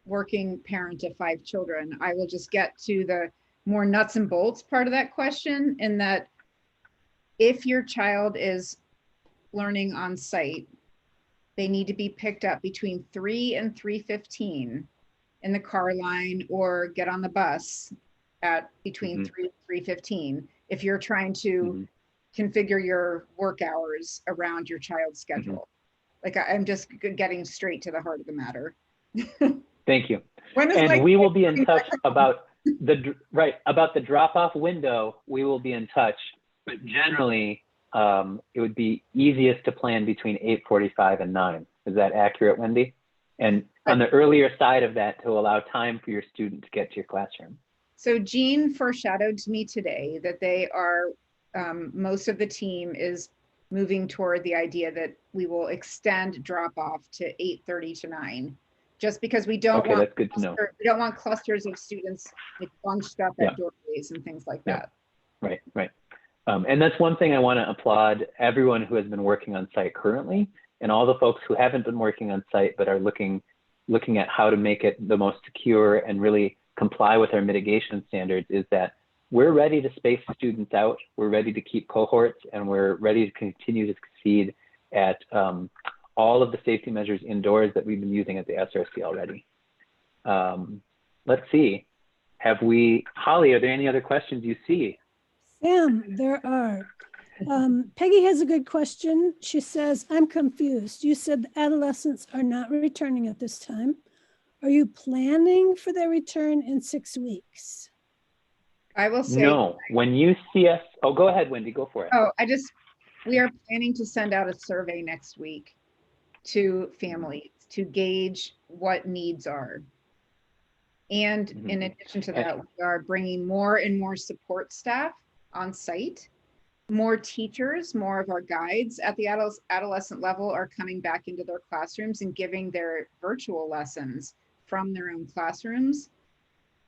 [SPEAKER 4] working parent of 5 children, I will just get to the more nuts and bolts part of that question, in that if your child is learning on site, they need to be picked up between 3 and 3:15 in the car line, or get on the bus at between 3 and 3:15 if you're trying to configure your work hours around your child's schedule. Like, I'm just getting straight to the heart of the matter.
[SPEAKER 1] Thank you. And we will be in touch about the drop-off window. We will be in touch, but generally it would be easiest to plan between 8:45 and 9. Is that accurate, Wendy? And on the earlier side of that, to allow time for your student to get to your classroom.
[SPEAKER 4] So Jean foreshadowed to me today that they are, most of the team is moving toward the idea that we will extend drop-off to 8:30 to 9, just because we don't want,
[SPEAKER 1] that's good to know.
[SPEAKER 4] We don't want clusters of students like bunched up at doorways and things like that.
[SPEAKER 1] Right. And that's one thing I want to applaud everyone who has been working on site currently, and all the folks who haven't been working on site but are looking at how to make it the most secure and really comply with our mitigation standards, is that we're ready to space students out. We're ready to keep cohorts, and we're ready to continue to succeed at all of the safety measures indoors that we've been using at the SRC already. Let's see. Holly, are there any other questions you see?
[SPEAKER 2] Sam, there are. Peggy has a good question. She says, I'm confused. You said the adolescents are not returning at this time. Are you planning for their return in 6 weeks?
[SPEAKER 4] I will say
[SPEAKER 1] no. When you see us, oh, go ahead, Wendy, go for it.
[SPEAKER 4] Oh, we are planning to send out a survey next week to families to gauge what needs are. And in addition to that, we are bringing more and more support staff on site. More teachers, more of our guides at the adolescent level are coming back into their classrooms and giving their virtual lessons from their own classrooms.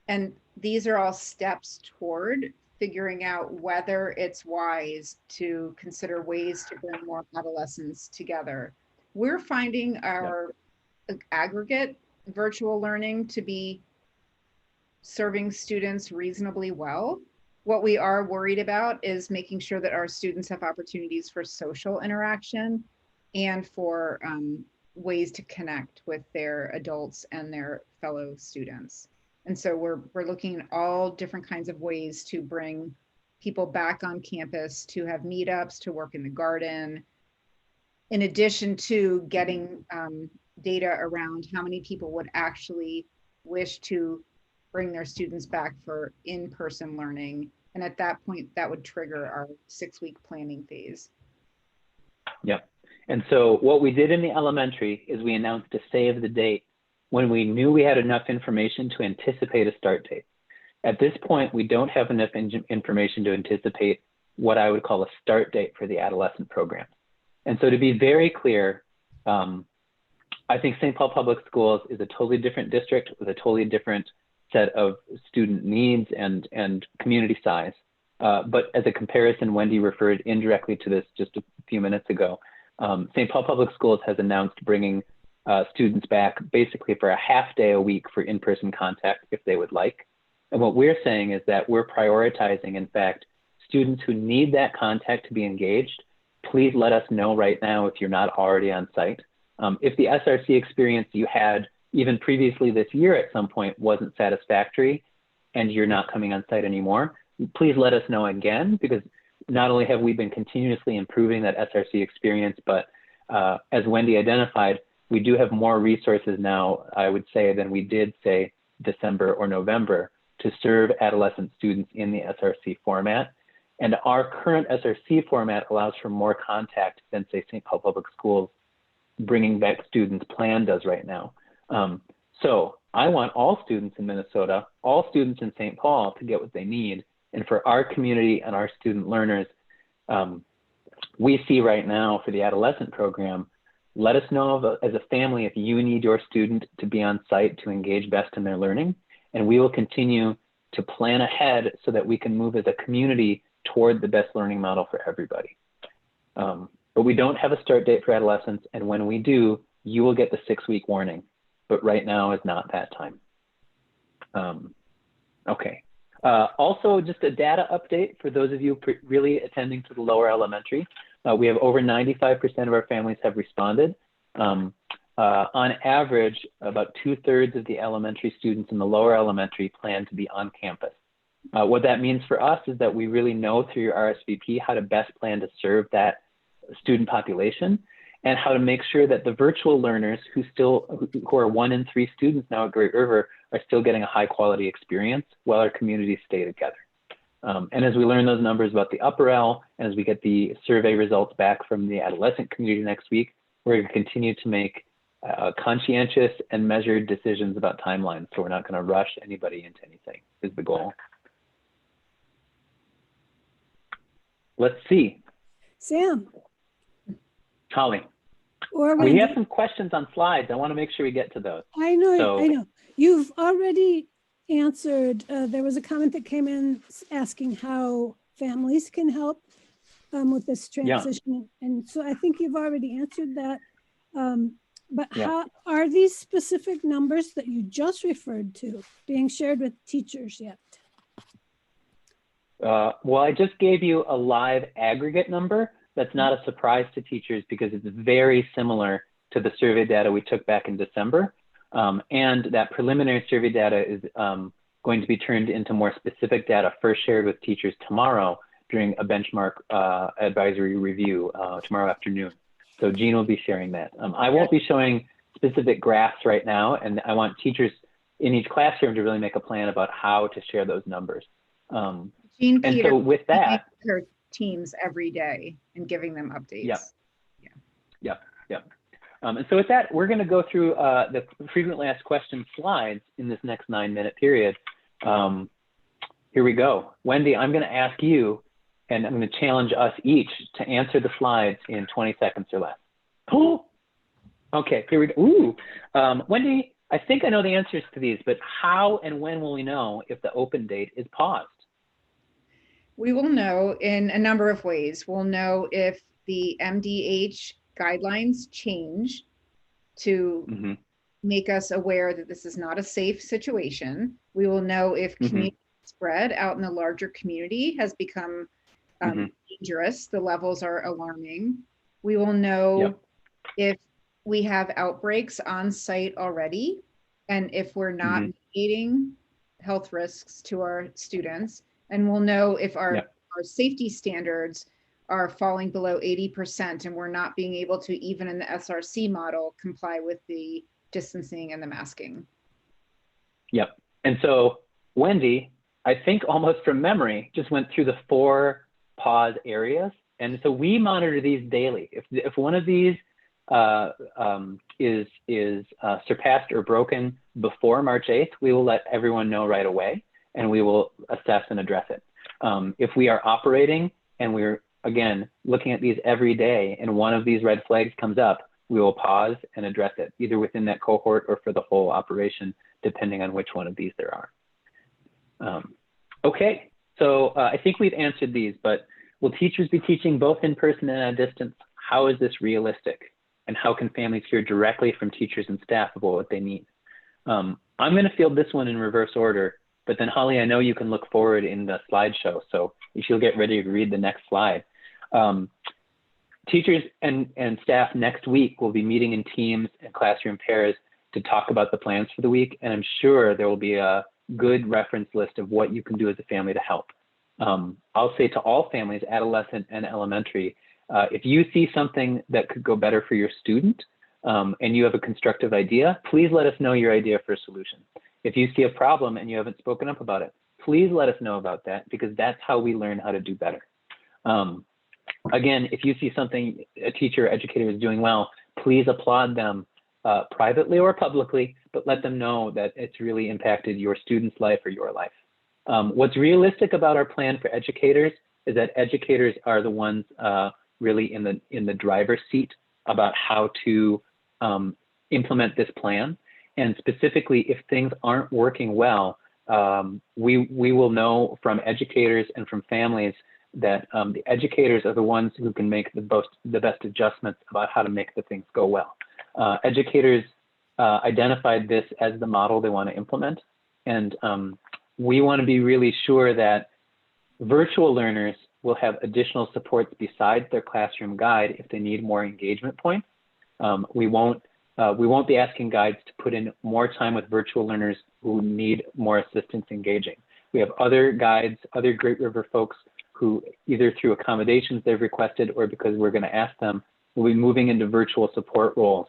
[SPEAKER 4] And these are all steps toward figuring out whether it's wise to consider ways to bring more adolescents together. We're finding our aggregate virtual learning to be serving students reasonably well. What we are worried about is making sure that our students have opportunities for social interaction and for ways to connect with their adults and their fellow students. And so we're looking at all different kinds of ways to bring people back on campus, to have meetups, to work in the garden, in addition to getting data around how many people would actually wish to bring their students back for in-person learning. And at that point, that would trigger our 6-week planning phase.
[SPEAKER 1] Yep. And so what we did in the elementary is we announced a save the date when we knew we had enough information to anticipate a start date. At this point, we don't have enough information to anticipate what I would call a start date for the adolescent program. And so to be very clear, I think St. Paul Public Schools is a totally different district with a totally different set of student needs and community size. But as a comparison, Wendy referred indirectly to this just a few minutes ago. St. Paul Public Schools has announced bringing students back basically for a half day a week for in-person contact if they would like. And what we're saying is that we're prioritizing, in fact, students who need that contact to be engaged. Please let us know right now if you're not already on site. If the SRC experience you had even previously this year at some point wasn't satisfactory and you're not coming on site anymore, please let us know again, because not only have we been continuously improving that SRC experience, but as Wendy identified, we do have more resources now, I would say, than we did, say, December or November to serve adolescent students in the SRC format. And our current SRC format allows for more contact than, say, St. Paul Public Schools bringing back students plan does right now. So I want all students in Minnesota, all students in St. Paul to get what they need. And for our community and our student learners, we see right now for the adolescent program, let us know as a family if you need your student to be on site to engage best in their learning. And we will continue to plan ahead so that we can move as a community toward the best learning model for everybody. But we don't have a start date for adolescents. And when we do, you will get the 6-week warning. But right now is not that time. Okay. Also, just a data update for those of you really attending to the lower elementary. We have over 95% of our families have responded. On average, about 2/3 of the elementary students in the lower elementary plan to be on campus. What that means for us is that we really know through your RSVP how to best plan to serve that student population and how to make sure that the virtual learners who are 1 in 3 students now at Great River are still getting a high quality experience while our communities stay together. And as we learn those numbers about the upper L, and as we get the survey results back from the adolescent community next week, we're going to continue to make conscientious and measured decisions about timelines. So we're not going to rush anybody into anything is the goal. Let's see.
[SPEAKER 2] Sam.
[SPEAKER 1] Holly.
[SPEAKER 2] Or
[SPEAKER 1] we have some questions on slides. I want to make sure we get to those.
[SPEAKER 2] I know. You've already answered. There was a comment that came in asking how families can help with this transition. Yeah. And so I think you've already answered that. But how are these specific numbers that you just referred to being shared with teachers yet?
[SPEAKER 1] Well, I just gave you a live aggregate number. That's not a surprise to teachers because it's very similar to the survey data we took back in December. And that preliminary survey data is going to be turned into more specific data first shared with teachers tomorrow during a benchmark advisory review tomorrow afternoon. So Jean will be sharing that. I won't be showing specific graphs right now, and I want teachers in each classroom to really make a plan about how to share those numbers.
[SPEAKER 4] Jean
[SPEAKER 1] and
[SPEAKER 4] Peter,
[SPEAKER 1] so with that,
[SPEAKER 4] her teams every day and giving them updates.
[SPEAKER 1] Yep. And so with that, we're going to go through the frequently asked questions slides in this next 9-minute period. Here we go. Wendy, I'm going to ask you, and I'm going to challenge us each to answer the slides in 20 seconds or less. Oh, okay, here we go. Ooh, Wendy, I think I know the answers to these, but how and when will we know if the open date is paused?
[SPEAKER 4] We will know in a number of ways. We'll know if the MDH guidelines change to make us aware that this is not a safe situation. We will know if community spread out in the larger community has become dangerous. The levels are alarming. We will know if we have outbreaks on site already, and if we're not mitigating health risks to our students, and we'll know if our safety standards are falling below 80% and we're not being able to, even in the SRC model, comply with the distancing and the masking. Yep.
[SPEAKER 1] And so Wendy, I think almost from memory, just went through the 4 pause areas. And so we monitor these daily. If one of these is surpassed or broken before March 8th, we will let everyone know right away, and we will assess and address it. If we are operating and we're, again, looking at these every day and one of these red flags comes up, we will pause and address it, either within that cohort or for the whole operation, depending on which one of these there are. Okay, so I think we've answered these, but will teachers be teaching both in person and at a distance? How is this realistic? And how can families hear directly from teachers and staff about what they need? I'm going to field this one in reverse order, but then Holly, I know you can look forward in the slideshow, so if you'll get ready to read the next slide. Teachers and staff next week will be meeting in teams and classroom pairs to talk about the plans for the week, and I'm sure there will be a good reference list of what you can do as a family to help. I'll say to all families, adolescent and elementary, if you see something that could go better for your student and you have a constructive idea, please let us know your idea for a solution. If you see a problem and you haven't spoken up about it, please let us know about that, because that's how we learn how to do better. Again, if you see something a teacher or educator is doing well, please applaud them privately or publicly, but let them know that it's really impacted your student's life or your life. What's realistic about our plan for educators is that educators are the ones really in the driver's seat about how to implement this plan. And specifically, if things aren't working well, we will know from educators and from families that the educators are the ones who can make the best adjustments about how to make the things go well. Educators identified this as the model they want to implement. And we want to be really sure that virtual learners will have additional supports besides their classroom guide if they need more engagement points. We won't be asking guides to put in more time with virtual learners who need more assistance engaging. We have other guides, other Great River folks who either through accommodations they've requested or because we're going to ask them, will be moving into virtual support roles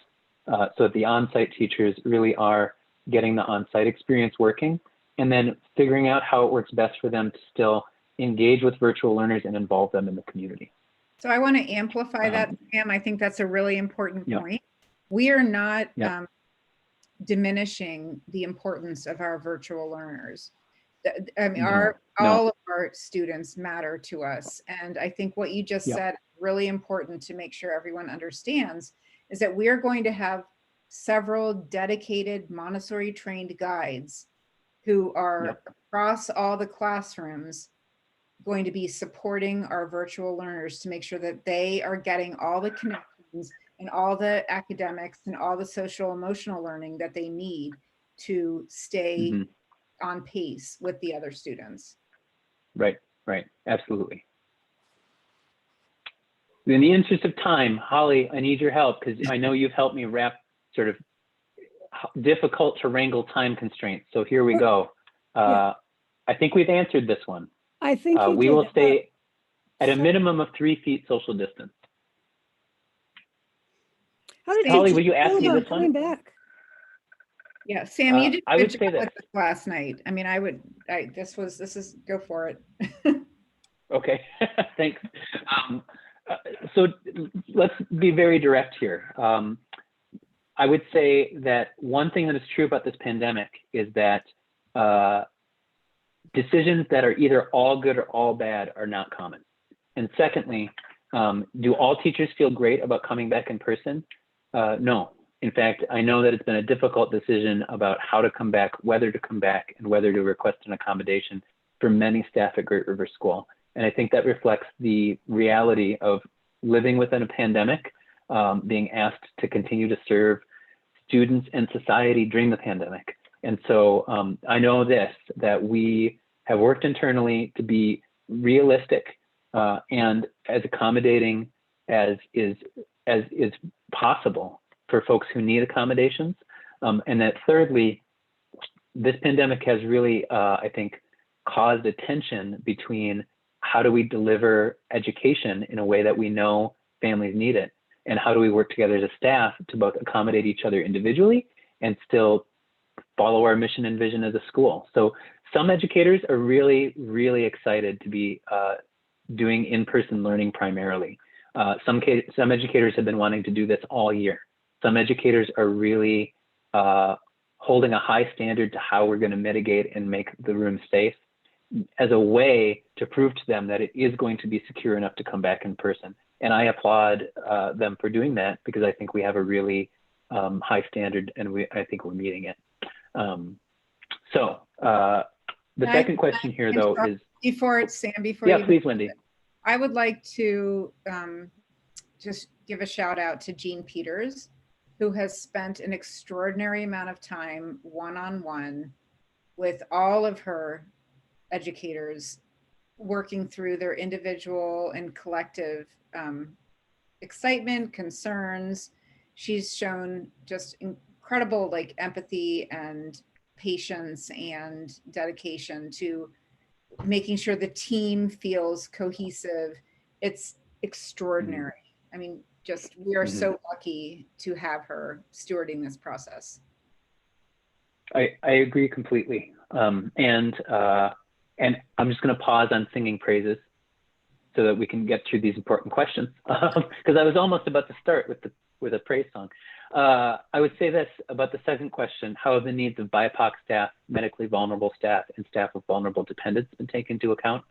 [SPEAKER 1] so that the on-site teachers really are getting the on-site experience working, and then figuring out how it works best for them to still engage with virtual learners and involve them in the community.
[SPEAKER 4] So I want to amplify that, Sam. I think that's a really important point. We are not diminishing the importance of our virtual learners. I mean, all of our students matter to us. And I think what you just said, really important to make sure everyone understands, is that we are going to have several dedicated Montessori trained guides who are across all the classrooms going to be supporting our virtual learners to make sure that they are getting all the connections and all the academics and all the social emotional learning that they need to stay on pace with the other students.
[SPEAKER 1] Right. right, absolutely. In the interest of time, Holly, I need your help because I know you've helped me wrap sort of difficult to wrangle time constraints. So here we go.
[SPEAKER 2] Yeah.
[SPEAKER 1] I think we've answered this one.
[SPEAKER 2] I think you
[SPEAKER 1] We
[SPEAKER 2] did.
[SPEAKER 1] will stay at a minimum of 3 feet social distance.
[SPEAKER 2] How did
[SPEAKER 1] Holly,
[SPEAKER 2] you
[SPEAKER 1] will you ask
[SPEAKER 2] feel
[SPEAKER 1] me
[SPEAKER 2] about
[SPEAKER 1] this
[SPEAKER 2] coming
[SPEAKER 1] one?
[SPEAKER 2] back?
[SPEAKER 4] Yeah, Sam, you did
[SPEAKER 1] I
[SPEAKER 4] a
[SPEAKER 1] would
[SPEAKER 4] good
[SPEAKER 1] say
[SPEAKER 4] job
[SPEAKER 1] that.
[SPEAKER 4] with this last night. I mean, this is, go for it.
[SPEAKER 1] Okay, thanks. So let's be very direct here. I would say that one thing that is true about this pandemic is that decisions that are either all good or all bad are not common. And secondly, do all teachers feel great about coming back in person? No. In fact, I know that it's been a difficult decision about how to come back, whether to come back, and whether to request an accommodation for many staff at Great River School. And I think that reflects the reality of living within a pandemic, being asked to continue to serve students and society during the pandemic. And so I know this, that we have worked internally to be realistic and as accommodating as is possible for folks who need accommodations. And that thirdly, this pandemic has really, I think, caused a tension between how do we deliver education in a way that we know families need it, and how do we work together as a staff to both accommodate each other individually and still follow our mission and vision as a school. So some educators are really, really excited to be doing in-person learning primarily. Some educators have been wanting to do this all year. Some educators are really holding a high standard to how we're going to mitigate and make the room safe as a way to prove to them that it is going to be secure enough to come back in person. And I applaud them for doing that because I think we have a really high standard and I think we're meeting it. The second question here though is—
[SPEAKER 4] Sam,
[SPEAKER 1] yeah, please, Wendy.
[SPEAKER 4] I would like to just give a shout out to Jean Peters, who has spent an extraordinary amount of time one-on-one with all of her educators, working through their individual and collective excitement, concerns. She's shown just incredible like empathy and patience and dedication to making sure the team feels cohesive. It's extraordinary. I mean, just we are so lucky to have her stewarding this process.
[SPEAKER 1] I agree completely. And I'm just going to pause on singing praises so that we can get through these important questions. Because I was almost about to start with a praise song. I would say this about the second question: how have the needs of BIPOC staff, medically vulnerable staff, and staff with vulnerable dependents been taken into account?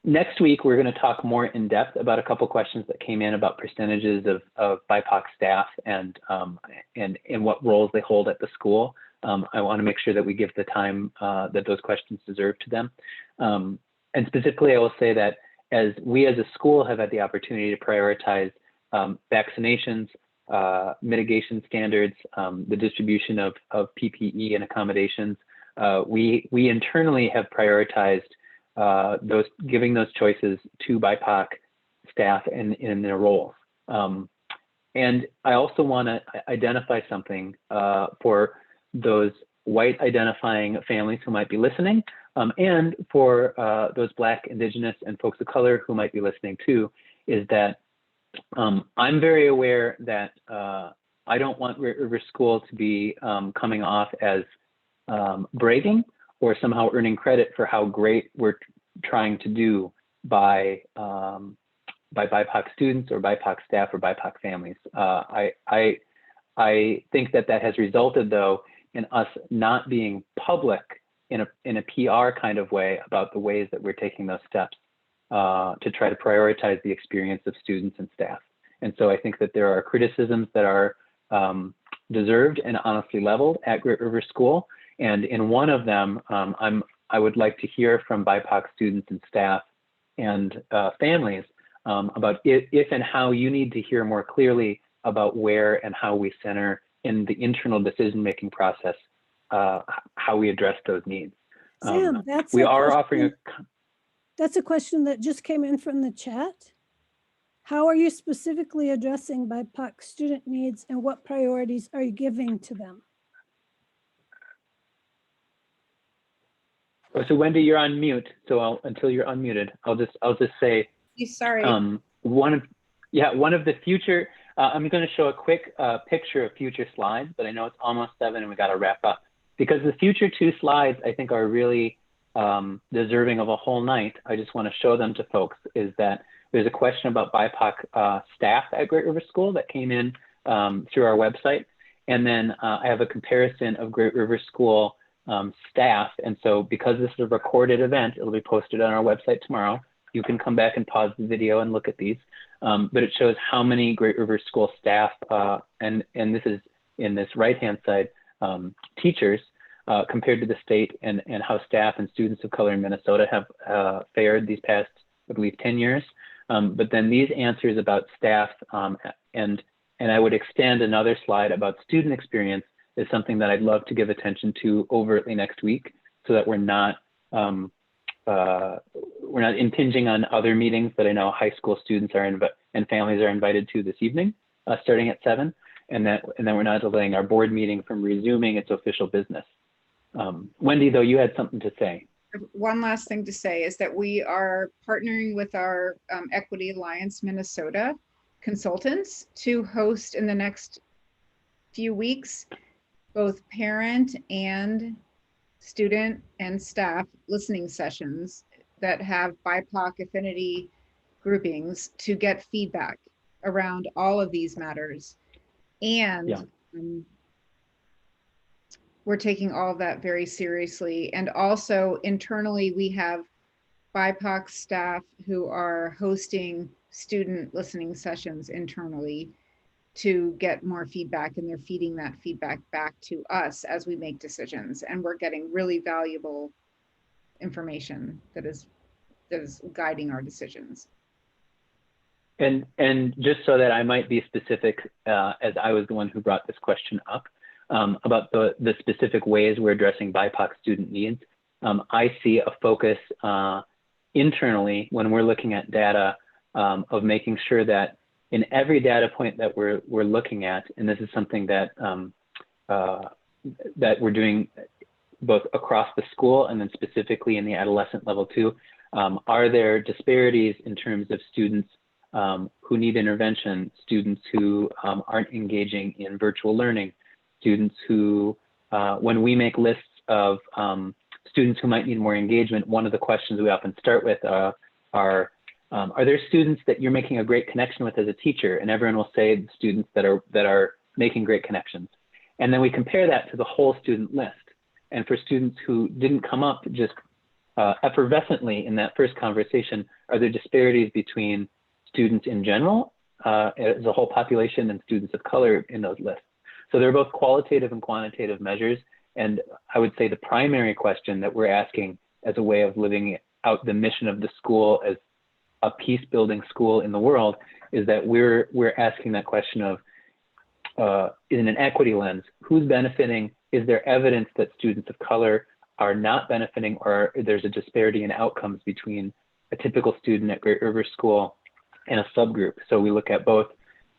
[SPEAKER 1] Next week, we're going to talk more in depth about a couple questions that came in about percentages of BIPOC staff and what roles they hold at the school. I want to make sure that we give the time that those questions deserve to them. And specifically, I will say that as we as a school have had the opportunity to prioritize vaccinations, mitigation standards, the distribution of PPE and accommodations, we internally have prioritized giving those choices to BIPOC staff in their roles. And I also want to identify something for those white identifying families who might be listening, and for those Black, Indigenous, and folks of color who might be listening too, is that I'm very aware that I don't want River School to be coming off as bragging or somehow earning credit for how great we're trying to do by BIPOC students or BIPOC staff or BIPOC families. I think that has resulted though in us not being public in a PR kind of way about the ways that we're taking those steps to try to prioritize the experience of students and staff. And so I think that there are criticisms that are deserved and honestly leveled at Great River School. And in one of them, I would like to hear from BIPOC students and staff and families about if and how you need to hear more clearly about where and how we center in the internal decision-making process, how we address those needs.
[SPEAKER 2] Sam,
[SPEAKER 1] we are offering
[SPEAKER 2] that's a question that just came in from the chat. How are you specifically addressing BIPOC student needs and what priorities are you giving to them?
[SPEAKER 1] So Wendy, you're on mute. So until you're unmuted, I'll just say.
[SPEAKER 4] Sorry.
[SPEAKER 1] One of the future. I'm going to show a quick picture of future slides, but I know it's almost 7 and we got to wrap up because the future 2 slides I think are really deserving of a whole night. I just want to show them to folks. Is that there's a question about BIPOC staff at Great River School that came in through our website, and then I have a comparison of Great River School staff. And so because this is a recorded event, it'll be posted on our website tomorrow. You can come back and pause the video and look at these, but it shows how many Great River School staff, and this is in this right-hand side, teachers compared to the state, and how staff and students of color in Minnesota have fared these past, I believe, 10 years. But then these answers about staff, and I would extend another slide about student experience is something that I'd love to give attention to overtly next week, so that we're not impinging on other meetings that I know high school students and families are invited to this evening, starting at 7, and then we're not delaying our board meeting from resuming its official business. Wendy, though, you had something to say.
[SPEAKER 4] One last thing to say is that we are partnering with our Equity Alliance Minnesota consultants to host in the next few weeks both parent and student and staff listening sessions that have BIPOC affinity groupings to get feedback around all of these matters. And we're taking all of that very seriously. And also internally, we have BIPOC staff who are hosting student listening sessions internally to get more feedback, and they're feeding that feedback back to us as we make decisions. And we're getting really valuable information that is guiding our decisions.
[SPEAKER 1] And just so that I might be specific, as I was the one who brought this question up, about the specific ways we're addressing BIPOC student needs, I see a focus internally when we're looking at data of making sure that in every data point that we're looking at, and this is something that that we're doing both across the school and then specifically in the adolescent level too, are there disparities in terms of students who need intervention, students who aren't engaging in virtual learning, students who, when we make lists of students who might need more engagement, one of the questions we often start with are there students that you're making a great connection with as a teacher? And everyone will say the students that are making great connections. And then we compare that to the whole student list. And for students who didn't come up just effervescently in that first conversation, are there disparities between students in general as a whole population and students of color in those lists? So they're both qualitative and quantitative measures. And I would say the primary question that we're asking as a way of living out the mission of the school as a peace building school in the world is that we're asking that question of, in an equity lens, who's benefiting? Is there evidence that students of color are not benefiting, or there's a disparity in outcomes between a typical student at Great River School and a subgroup? So we look at both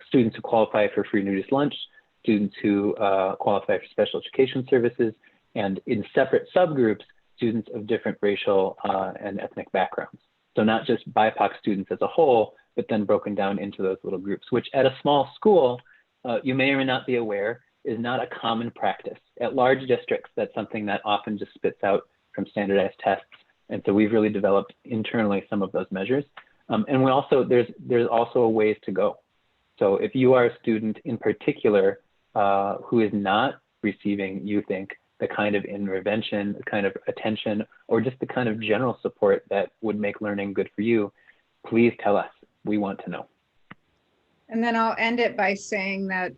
[SPEAKER 1] students who qualify for free nudist lunch, students who qualify for special education services, and in separate subgroups, students of different racial and ethnic backgrounds. So not just BIPOC students as a whole, but then broken down into those little groups, which at a small school, you may or may not be aware, is not a common practice. At large districts, that's something that often just spits out from standardized tests. And so we've really developed internally some of those measures. And we also, there's also ways to go. So if you are a student in particular who is not receiving, you think, the kind of intervention, the kind of attention, or just the kind of general support that would make learning good for you, please tell us. We want to know.
[SPEAKER 4] And then I'll end it by saying that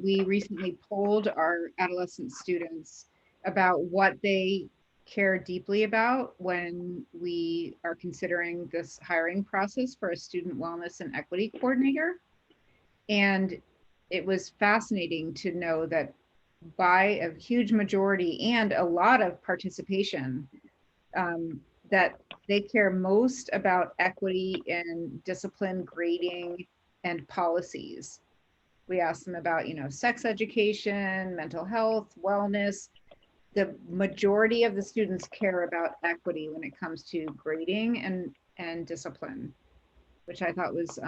[SPEAKER 4] we recently polled our adolescent students about what they care deeply about when we are considering this hiring process for a student wellness and equity coordinator. And it was fascinating to know that by a huge majority and a lot of participation, that they care most about equity in discipline, grading, and policies. We asked them about, sex education, mental health, wellness. The majority of the students care about equity when it comes to grading and discipline, which I thought was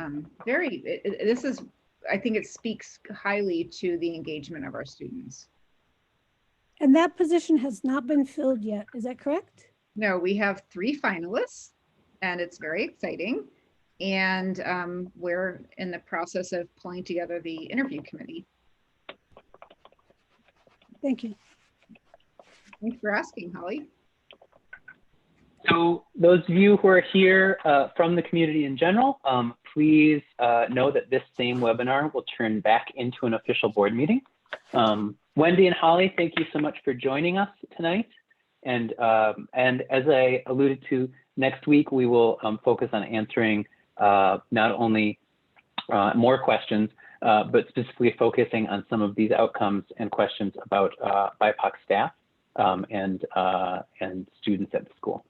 [SPEAKER 4] I think it speaks highly to the engagement of our students.
[SPEAKER 2] And that position has not been filled yet, is that correct?
[SPEAKER 4] No, we have 3 finalists, and it's very exciting. And we're in the process of pulling together the interview committee.
[SPEAKER 2] Thank you.
[SPEAKER 4] Thanks for asking, Holly.
[SPEAKER 1] So those of you who are here from the community in general, please know that this same webinar will turn back into an official board meeting. Wendy and Holly, thank you so much for joining us tonight. And as I alluded to, next week we will focus on answering not only more questions, but specifically focusing on some of these outcomes and questions about BIPOC staff and students at the school.